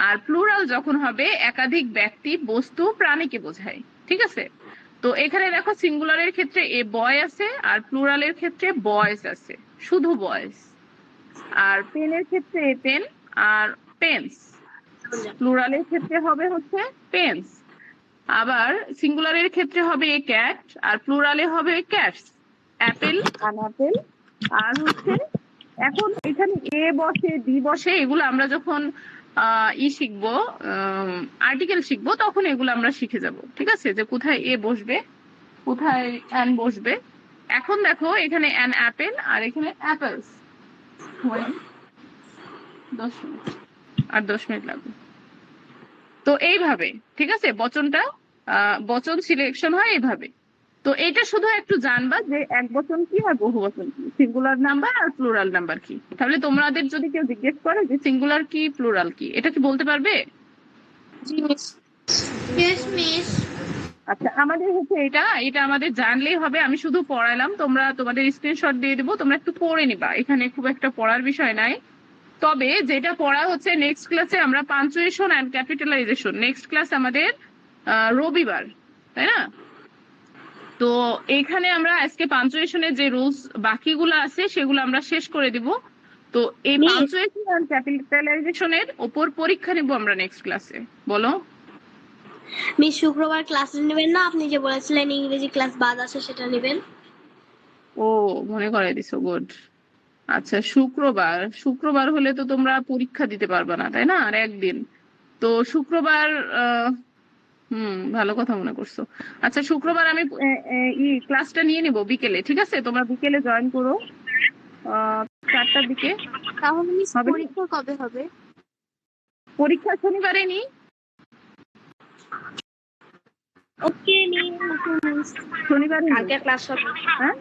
আর প্লুরাল যখন হবে একাধিক ব্যক্তি, বস্তু, প্রাণীকে বোঝায়, ঠিক আছে? তো এখানে দেখো, সিঙ্গুলারের ক্ষেত্রে এ বয় আছে আর প্লুরালের ক্ষেত্রে বয়েস আছে, শুধু বয়েস। আর পেনের ক্ষেত্রে এ পেন আর পেন্স। প্লুরালের ক্ষেত্রে হবে হচ্ছে পেন্স, আবার সিঙ্গুলারের ক্ষেত্রে হবে এ ক্যাট, আর প্লুরালে হবে ক্যাটস, অ্যাপেল, অ্যাপেল। আর হচ্ছে এখন এখানে এ বসে, ডি বসে, এগুলো আমরা যখন শিখবো, আর্টিকেল শিখবো, তখন এগুলো আমরা শিখে যাব। ঠিক আছে, যে কোথায় এ বসবে, কোথায় অ্যান বসবে। এখন দেখো এখানে অ্যান অ্যাপেল আর এখানে অ্যাপেলস। 10 মিনিট, আর 10 মিনিট লাগবে। তো এইভাবে, ঠিক আছে, বচন সিলেকশন হয় এইভাবে। তো এটা শুধু একটু জানবা যে এক বচন কি আর বহু বচন কি, সিঙ্গুলার নাম্বার আর প্লুরাল নাম্বার কি। তাহলে তোমাদের যদি কেউ জিজ্ঞেস করে যে সিঙ্গুলার কি প্লুরাল কি, এটা কি বলতে পারবে? জি মিস। Yes miss. আচ্ছা, আমাদের হচ্ছে এটা আমাদের জানলেই হবে। আমি শুধু পড়ালাম, তোমাদের স্ক্রিনশট দিয়ে দেবো, তোমরা একটু পড়ে নিবা। এখানে খুব একটা পড়ার বিষয় নাই। তবে যেটা পড়া হচ্ছে নেক্সট ক্লাসে আমরা punctuation and capitalisation, next class আমাদের রবিবার, তাই না? তো এইখানে আমরা আজকে পাঞ্চুয়েশনের যে রুলস বাকিগুলো আছে সেগুলো আমরা শেষ করে দিব। তো এই Miss. পাঞ্চুয়েশন অ্যান্ড ক্যাপিটালাইজেশনের উপর পরীক্ষা নিব আমরা নেক্সট ক্লাসে। বলো। মিস শুক্রবার ক্লাস নেবেন না? আপনি যে বলেছিলেন ইংরেজি ক্লাস বাদ আছে সেটা নেবেন। ও, মনে করাই দিছো, গুড। আচ্ছা, শুক্রবার হলে তো তোমরা পরীক্ষা দিতে পারবে না, তাই না? আর একদিন তো শুক্রবার, ভালো কথা মনে করছো। আচ্ছা, শুক্রবার আমি ক্লাসটা নিয়ে নিব বিকেলে, ঠিক আছে? তোমরা বিকেলে জয়েন করো 4টার দিকে। তাহলে মিস হবে? পরীক্ষা কবে হবে? পরীক্ষা শনিবারে নি। ওকে মিস। শনিবারে নি। কালকে ক্লাস হবে। হ্যাঁ,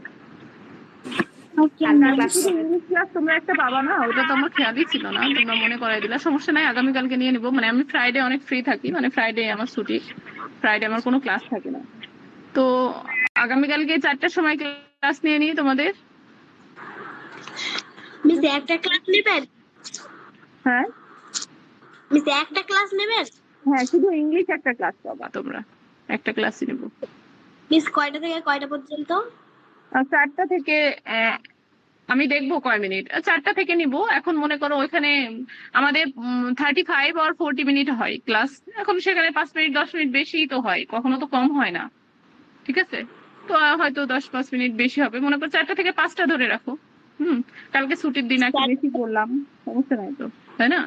ওকে কালকে ক্লাস শুধু হবে। ইংলিশ ক্লাস তোমরা একটা পাবা না, ওটা তো আমার খেয়ালই ছিল না, তোমরা মনে করাই দিলা। সমস্যা নাই, আগামীকালকে নিয়ে নিবো। মানে আমি ফ্রাইডে অনেক ফ্রি থাকি, মানে ফ্রাইডে আমার ছুটি, ফ্রাইডে আমার কোনো ক্লাস থাকে না। তো আগামীকালকে 4টার সময় ক্লাস নিয়ে নিই তোমাদের। মিস একটা ক্লাস নেবেন? হ্যাঁ মিস একটা ক্লাস নেবেন? হ্যাঁ, শুধু ইংলিশ একটা ক্লাস পাবা তোমরা, একটা ক্লাসই নেবো। মিস কয়টা থেকে কয়টা পর্যন্ত? 4টা থেকে আমি দেখবো কয় মিনিট, 4টা থেকে নিব। এখন মনে করো ওইখানে আমাদের 35 আর 40 মিনিট হয় ক্লাস। এখন সেখানে 5 মিনিট 10 মিনিট বেশি তো হয়, কখনো তো কম হয় না। ঠিক আছে, তো হয়তো 10-5 মিনিট বেশি হবে। মনে করো 4টা থেকে 5টা ধরে রাখো। কালকে ছুটির দিন, একটু বেশি বললাম, সমস্যা নাই তো, তাই না?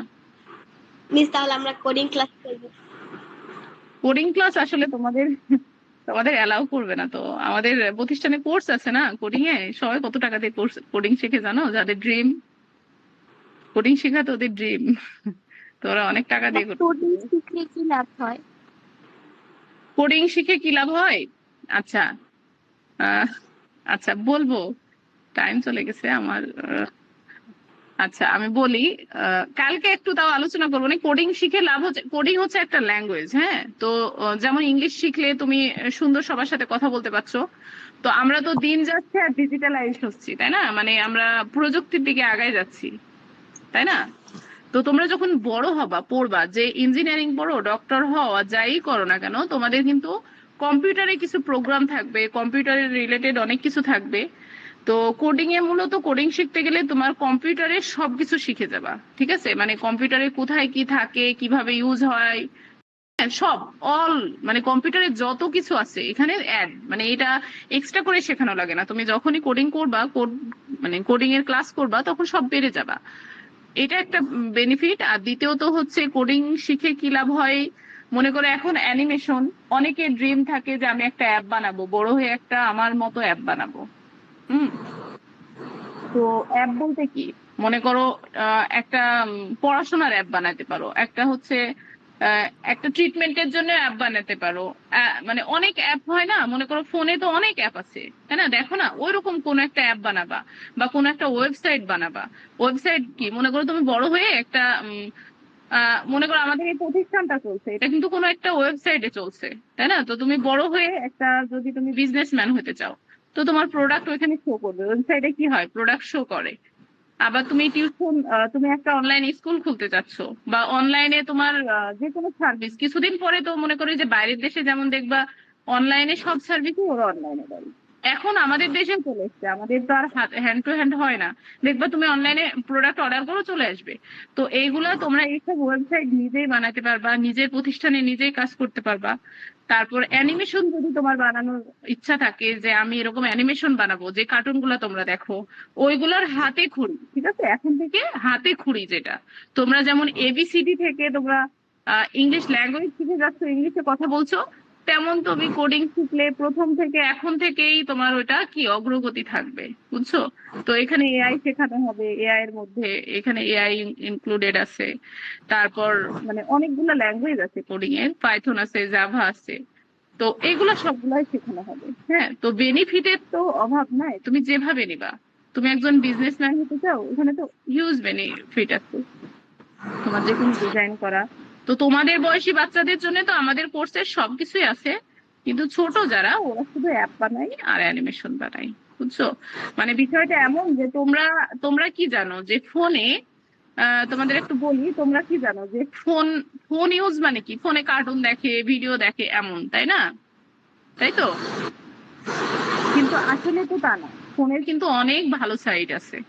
মিস তাহলে আমরা কোডিং ক্লাস করব। কোডিং ক্লাস আসলে তোমাদের অ্যালাউ করবে না তো। আমাদের প্রতিষ্ঠানে কোর্স আছে না কোডিং এ, সবাই কত টাকা দিয়ে কোডিং শিখে জানো? যাদের ড্রিম কোডিং শেখা, তো ওদের ড্রিম। তোরা অনেক টাকা দিয়ে কোডিং শিখলে কি লাভ হয়? কোডিং শিখে কি লাভ হয়? আচ্ছা, আচ্ছা বলবো, টাইম চলে গেছে আমার। আচ্ছা আমি বলি, কালকে একটু তাও আলোচনা করবো। না, কোডিং শিখে লাভ হচ্ছে, কোডিং হচ্ছে একটা ল্যাঙ্গুয়েজ। হ্যাঁ, তো যেমন ইংলিশ শিখলে তুমি সুন্দর সবার সাথে কথা বলতে পারছো। তো আমরা তো দিন যাচ্ছে আর ডিজিটালাইজ হচ্ছি, তাই না? মানে আমরা প্রযুক্তির দিকে আগায় যাচ্ছি, তাই না? তো তোমরা যখন বড় হবা, পড়বা, যে ইঞ্জিনিয়ারিং পড়ো, ডক্টর হও, আর যাই করো না কেন, তোমাদের কিন্তু কম্পিউটারে কিছু প্রোগ্রাম থাকবে, কম্পিউটারের রিলেটেড অনেক কিছু থাকবে। তো কোডিং এ মূলত কোডিং শিখতে গেলে তোমার কম্পিউটারের সবকিছু শিখে যাবা। ঠিক আছে, মানে কম্পিউটারে কোথায় কি থাকে, কিভাবে ইউজ হয়, সব অল, মানে কম্পিউটারে যত কিছু আছে এখানে অ্যাড, মানে এটা এক্সট্রা করে শেখানো লাগে না। তুমি যখনই কোডিং করবা, মানে কোডিং এর ক্লাস করবা, তখন সব বেড়ে যাবা। এটা একটা বেনিফিট। আর দ্বিতীয়ত হচ্ছে কোডিং শিখে কি লাভ হয়, মনে করো এখন অ্যানিমেশন, অনেকের ড্রিম থাকে যে আমি একটা অ্যাপ বানাবো, বড় হয়ে একটা আমার মতো অ্যাপ বানাবো। তো অ্যাপ বলতে কি, মনে করো একটা পড়াশোনার অ্যাপ বানাতে পারো, একটা হচ্ছে একটা ট্রিটমেন্টের জন্য অ্যাপ বানাতে পারো। মানে অনেক অ্যাপ হয় না, মনে করো ফোনে তো অনেক অ্যাপ আছে, তাই না? দেখো না, ওইরকম কোন একটা অ্যাপ বানাবা, বা কোন একটা ওয়েবসাইট বানাবা। ওয়েবসাইট কি, মনে করো তুমি বড় হয়ে একটা মনে করো আমাদের এই প্রতিষ্ঠানটা চলছে, এটা কিন্তু কোনো একটা ওয়েবসাইটে চলছে, তাই না? তো তুমি বড় হয়ে একটা, যদি তুমি বিজনেসম্যান হতে চাও, তো তোমার প্রোডাক্ট ওইখানে শো করবে। ওয়েবসাইটে কি হয়, প্রোডাক্ট শো করে। আবার তুমি তুমি একটা অনলাইন স্কুল খুলতে চাচ্ছ, বা অনলাইনে তোমার যে কোনো সার্ভিস, কিছুদিন পরে তো মনে করো যে বাইরের দেশে যেমন দেখবা অনলাইনে সব সার্ভিসই ওরা অনলাইনে দেয়, এখন আমাদের দেশে চলে এসছে, আমাদের তো আর হ্যান্ড টু হ্যান্ড হয় না। দেখবা তুমি অনলাইনে প্রোডাক্ট অর্ডার করো, চলে আসবে। তো এইগুলা তোমরা এইসব ওয়েবসাইট নিজেই বানাতে পারবা, নিজের প্রতিষ্ঠানে নিজেই কাজ করতে পারবা। তারপর অ্যানিমেশন যদি তোমার বানানোর ইচ্ছা থাকে, যে আমি এরকম অ্যানিমেশন বানাবো, যে কার্টুন গুলা তোমরা দেখো ওইগুলার হাতে খড়ি, ঠিক আছে, এখন থেকে হাতে খড়ি, যেটা তোমরা যেমন এবিসিডি থেকে তোমরা ইংলিশ ল্যাঙ্গুয়েজ শিখে যাচ্ছ, ইংলিশে কথা বলছো, তেমন তুমি কোডিং শিখলে প্রথম থেকে এখন থেকেই তোমার ওটা কি অগ্রগতি থাকবে, বুঝছো? তো এখানে এআই শেখানো হবে, এআই এর মধ্যে এখানে এআই ইনক্লুডেড আছে। তারপর মানে অনেকগুলো ল্যাঙ্গুয়েজ আছে কোডিং এর, পাইথন আছে, জাভা আছে। তো এগুলা সবগুলাই শেখানো হবে। হ্যাঁ, তো বেনিফিটের তো অভাব নাই, তুমি যেভাবে নিবা। তুমি একজন বিজনেসম্যান হতে চাও, এখানে তো হিউজ বেনিফিট আছে, তোমার যে কোনো ডিজাইন করা। তো তোমাদের বয়সী বাচ্চাদের জন্য তো আমাদের কোর্সের সবকিছুই আছে, কিন্তু ছোট যারা, ওরা শুধু অ্যাপ বানাই আর অ্যানিমেশন বানাই, বুঝছো? মানে বিষয়টা এমন যে তোমরা তোমরা কি জানো যে ফোনে, তোমাদের একটু বলি, তোমরা কি জানো যে ফোন ফোন ইউজ মানে কি? ফোনে কার্টুন দেখে, ভিডিও দেখে, এমন, তাই না? তাই তো? কিন্তু আসলে তো তা না, ফোনের কিন্তু অনেক ভালো সাইড আছে,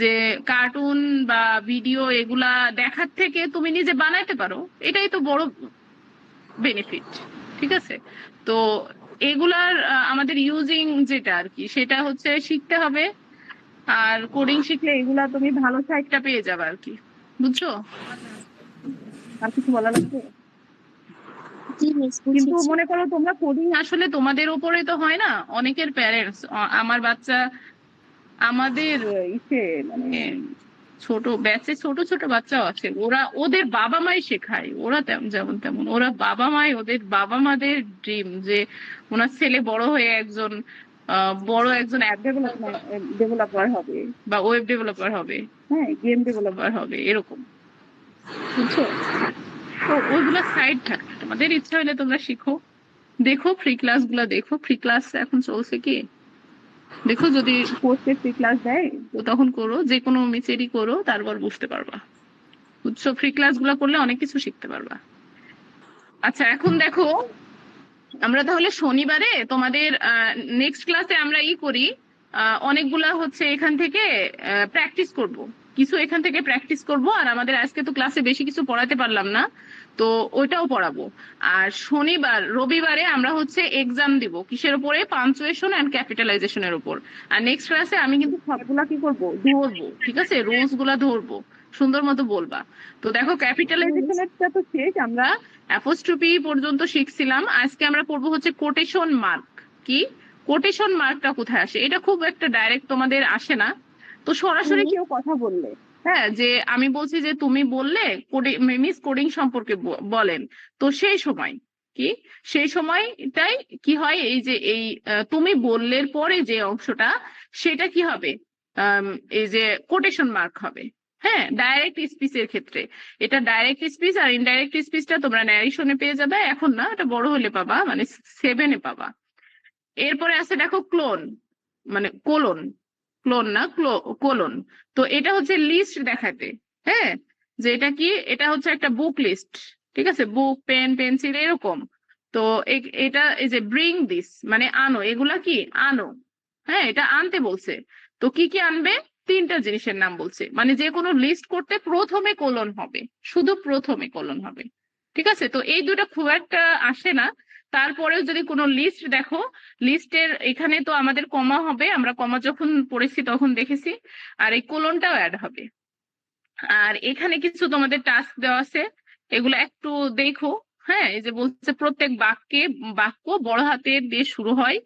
যে কার্টুন বা ভিডিও এগুলা দেখার থেকে তুমি নিজে বানাইতে পারো, এটাই তো বড় বেনিফিট, ঠিক আছে? তো এগুলার আমাদের ইউজিং যেটা আর কি, সেটা হচ্ছে শিখতে হবে। আর কোডিং শিখলে এগুলা তুমি ভালো সাইডটা পেয়ে যাবে আর কি, বুঝছো? আর কিছু বলা লাগবে? জি মিস, কিন্তু বুঝেছি। মনে করো তোমরা কোডিং আসলে তোমাদের উপরে তো হয় না, অনেকের প্যারেন্টস, আমার বাচ্চা, আমাদের ইসে মানে ছোট ব্যাচে ছোট ছোট বাচ্চাও আছে, ওরা ওদের বাবা মাই শেখায়, ওরা যেমন তেমন, ওরা বাবা মাই, ওদের বাবা মাদের ড্রিম যে ওনার ছেলে বড় হয়ে একজন বড় একজন অ্যাপ ডেভেলপার হবে, বা ওয়েব ডেভেলপার হবে, হ্যাঁ, গেম ডেভেলপার হবে, এরকম, বুঝছো? তো ওইগুলা সাইড থাকে, তোমাদের ইচ্ছা হলে তোমরা শিখো। দেখো ফ্রি ক্লাস গুলা, দেখো ফ্রি ক্লাস এখন চলছে কি, দেখো যদি কোর্সে ফ্রি ক্লাস দেয় তো তখন করো, যে কোনো মিচেরই করো, তারপর বুঝতে পারবা, বুঝছো? ফ্রি ক্লাস গুলা করলে অনেক কিছু শিখতে পারবা। আচ্ছা, এখন দেখো, আমরা তাহলে শনিবারে তোমাদের নেক্সট ক্লাসে আমরা করি, অনেকগুলা হচ্ছে এখান থেকে প্র্যাকটিস করব, কিছু এখান থেকে প্র্যাকটিস করব। আর আমাদের আজকে তো ক্লাসে বেশি কিছু পড়াতে পারলাম না, তো ওইটাও পড়াবো। আর শনিবার রবিবারে আমরা হচ্ছে এক্সাম দিব, কিসের উপরে? পাঞ্চুয়েশন এন্ড ক্যাপিটালাইজেশনের উপর। আর নেক্সট ক্লাসে আমি কিন্তু সবগুলা কি করব, ধরবো, ঠিক আছে, রুলস গুলা ধরবো, সুন্দর মতো বলবা। তো দেখো ক্যাপিটালাইজেশনেরটা তো শেষ, আমরা অ্যাপোস্ট্রোফি পর্যন্ত শিখছিলাম, আজকে আমরা পড়বো হচ্ছে কোটেশন মার্ক। কি কোটেশন মার্কটা কোথায় আসে? এটা খুব একটা ডাইরেক্ট তোমাদের আসে না, তো সরাসরি কেউ কথা বললে, হ্যাঁ, যে আমি বলছি যে তুমি বললে মিস কোডিং সম্পর্কে বলেন, তো সেই সময় কি, সেই সময়টাই কি হয়, এই যে এই তুমি বললের পরে যে অংশটা, সেটা কি হবে, এই যে কোটেশন মার্ক হবে। হ্যাঁ, ডাইরেক্ট স্পিচের ক্ষেত্রে এটা ডাইরেক্ট স্পিচ, আর ইনডাইরেক্ট স্পিচটা তোমরা ন্যারেশনে পেয়ে যাবে, এখন না, এটা বড় হলে পাবা, মানে 7-এ পাবা। এরপরে আছে দেখো ক্লোন, মানে কোলন, ক্লোন না কোলন। তো এটা হচ্ছে লিস্ট দেখাতে, হ্যাঁ, যে এটা কি, এটা হচ্ছে একটা বুক লিস্ট, ঠিক আছে, বুক, পেন, পেন্সিল, এরকম। তো এটা এই যে ব্রিং দিস মানে আনো, এগুলা কি আনো, হ্যাঁ, এটা আনতে বলছে। তো কি কি আনবে? 3টা জিনিসের নাম বলছে, মানে যে কোনো লিস্ট করতে প্রথমে কোলন হবে, শুধু প্রথমে কোলন হবে, ঠিক আছে? তো এই দুটো খুব একটা আসে না। তারপরেও যদি কোনো লিস্ট দেখো, লিস্টের এখানে তো আমাদের কমা হবে, আমরা কমা যখন পড়েছি তখন দেখেছি, আর এই কোলনটাও অ্যাড হবে। আর এখানে কিছু তোমাদের টাস্ক দেওয়া আছে, এগুলো একটু দেখো। হ্যাঁ, এই যে বলছে প্রত্যেক বাক্য বড় হাতের দিয়ে শুরু হয়,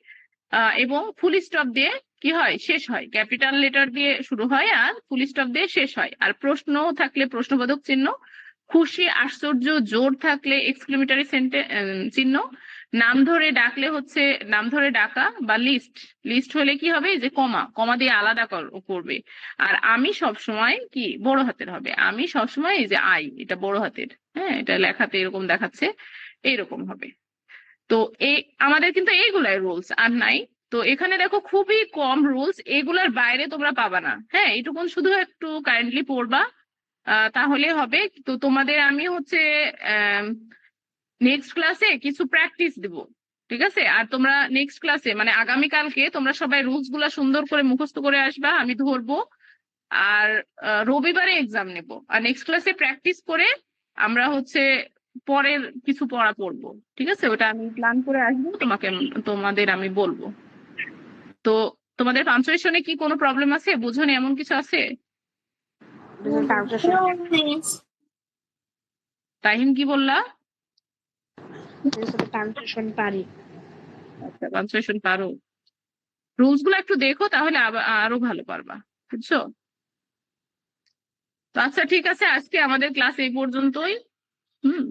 এবং ফুল স্টপ দিয়ে কি হয়, শেষ হয়, ক্যাপিটাল লেটার দিয়ে শুরু হয় আর ফুল স্টপ দিয়ে শেষ হয়। আর প্রশ্ন থাকলে প্রশ্নবোধক চিহ্ন, খুশি, আশ্চর্য, জোর থাকলে এক্সক্লেমেটরি চিহ্ন, নাম ধরে ডাকলে হচ্ছে নাম ধরে ডাকা, বা লিস্ট, লিস্ট হলে কি হবে, যে কমা, কমা দিয়ে আলাদা করবে। আর আমি সব সময় কি বড় হাতের হবে, আমি সব সময় এই যে আই, এটা বড় হাতের, হ্যাঁ, এটা লেখাতে এরকম দেখাচ্ছে, এইরকম হবে। তো এই আমাদের কিন্তু এইগুলাই রুলস, আর নাই। তো এখানে দেখো খুবই কম রুলস, এগুলার বাইরে তোমরা পাবা না। হ্যাঁ, এইটুকুন শুধু একটু কাইন্ডলি পড়বা, তাহলে হবে। তো তোমাদের আমি হচ্ছে নেক্সট ক্লাসে কিছু প্র্যাকটিস দিব, ঠিক আছে? আর তোমরা নেক্সট ক্লাসে মানে আগামীকালকে তোমরা সবাই রুলস গুলা সুন্দর করে মুখস্থ করে আসবা, আমি ধরবো। আর রবিবারে এক্সাম নেব, আর নেক্সট ক্লাসে প্র্যাকটিস করে আমরা হচ্ছে পরের কিছু পড়া পড়বো। ঠিক আছে? ওটা আমি প্ল্যান করে আসবো, তোমাদের আমি বলবো। তো তোমাদের পাঞ্চুয়েশনে কি কোনো প্রবলেম আছে, বুঝোনি এমন কিছু আছে? তাহিম কি বললা? পাঞ্চুয়েশন পারি। আচ্ছা, পাঞ্চুয়েশন পারো। রুলস গুলো একটু দেখো, তাহলে আরো ভালো পারবা, বুঝছো? তো আচ্ছা ঠিক আছে, আজকে আমাদের ক্লাস এই পর্যন্তই। হুম।